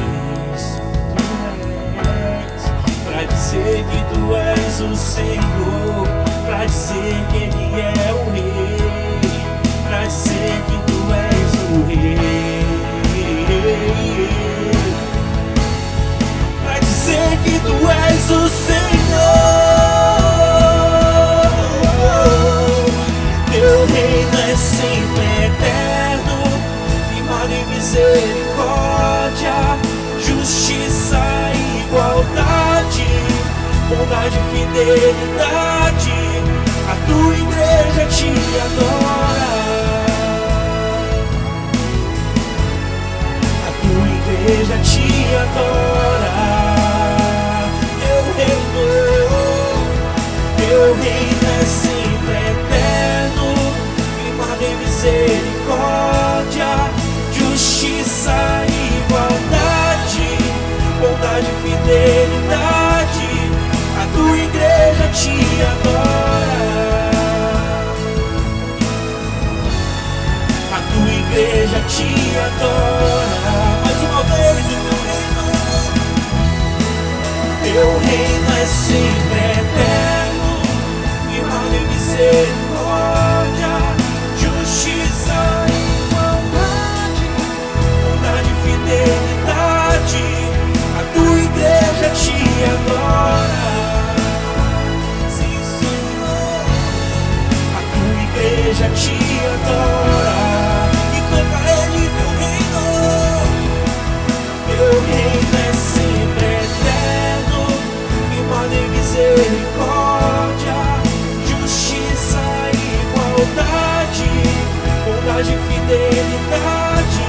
Speaker 3: pra dizer que tu és o Senhor, pra dizer que Ele é o Rei, pra dizer que tu és o Rei, pra dizer que tu és o Senhor. Teu reino é sempre eterno, firmado em misericórdia, justiça e igualdade, bondade e fidelidade. A tua igreja te adora, a tua igreja te adora. Teu reino é sempre eterno, firmado em misericórdia, justiça e igualdade, bondade e fidelidade. A tua igreja te adora, a tua igreja te adora. Mais uma vez o teu reino é sempre eterno, firmado em misericórdia, justiça e igualdade, bondade e fidelidade. A tua igreja te adora, sim, Senhor. A tua igreja te adora e canta Ele, teu reino. Teu reino é sempre eterno, firmado em misericórdia, justiça bondade e fidelidade.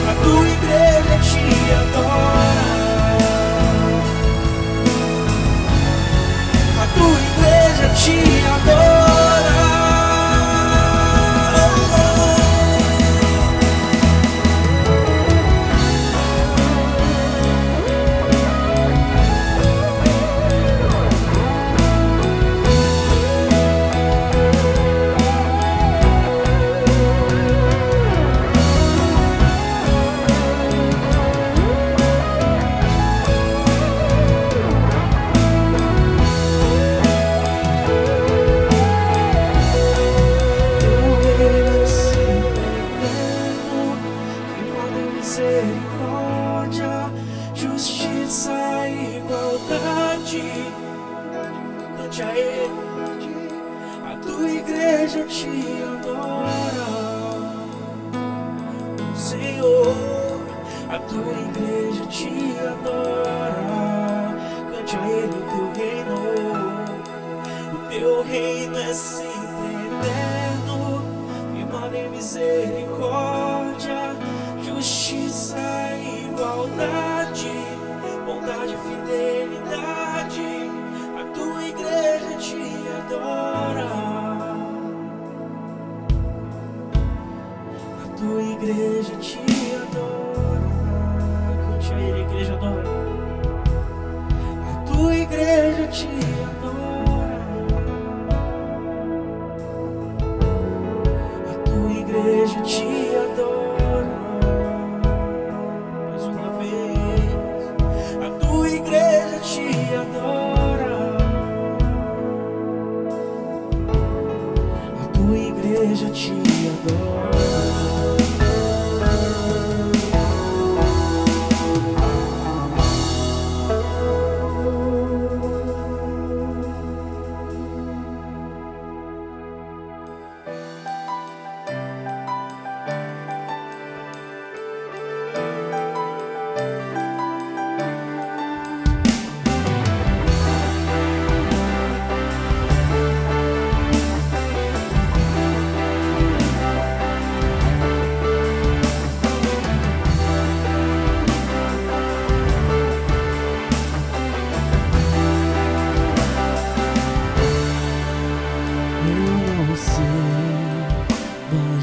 Speaker 3: A tua igreja te adora. A tua igreja te adora. Misericórdia, justiça e igualdade. Cante a Ele, a tua igreja te adora. Senhor, a tua igreja te adora. Cante a Ele o teu reino é sempre eterno, firmado em misericórdia, justiça e igualdade, bondade e fidelidade. A tua igreja te adora. A tua igreja te adora. Cante a Ele, a igreja adora. A tua igreja te adora. A tua igreja te adora. Mais uma vez. A tua igreja te adora. A tua igreja te adora.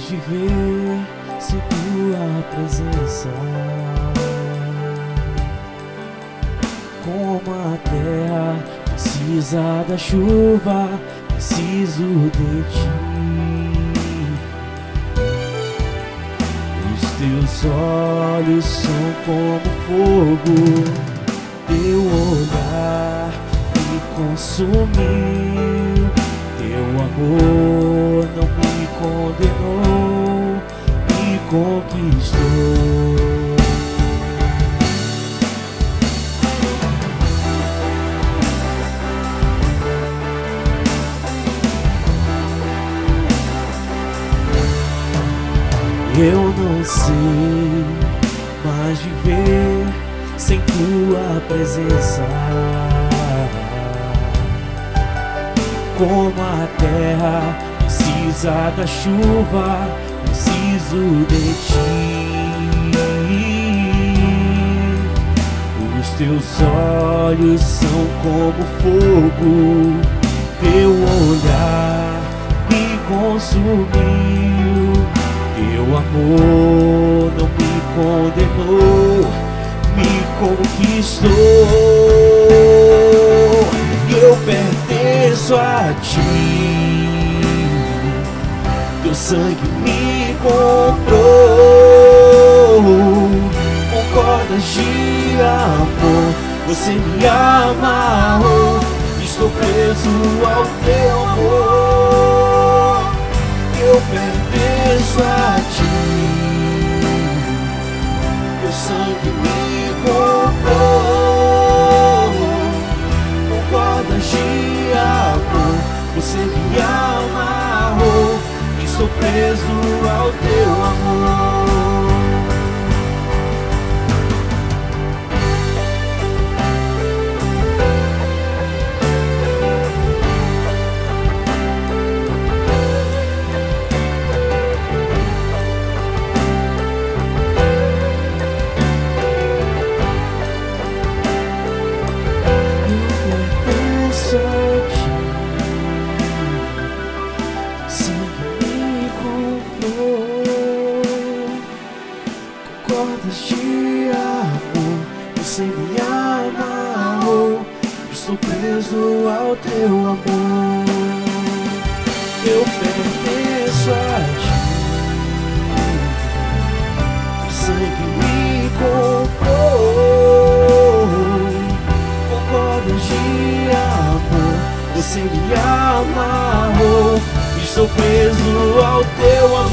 Speaker 3: Viver sem tua presença, como a terra precisa da chuva, preciso de ti. Os teus olhos são como fogo, teu olhar me consumiu, teu amor não me condenou, me conquistou. Eu não sei mais viver sem tua presença, como a terra precisa da chuva, preciso de ti. Os teus olhos são como fogo, teu olhar me consumiu, teu amor não me condenou, me conquistou. Eu pertenço a ti, teu sangue me comprou, com cordas de amor você me amarrou, estou preso ao teu amor. Eu pertenço a ti, teu sangue me comprou, com cordas de amor você me amarrou, estou preso ao teu amor.
Speaker 4: cordas de amor, você me amarrou. Estou preso ao teu amor. Eu pertenço a ti. O sangue me comprou. Com cordas de amor, você me amarrou. Estou preso ao teu amor.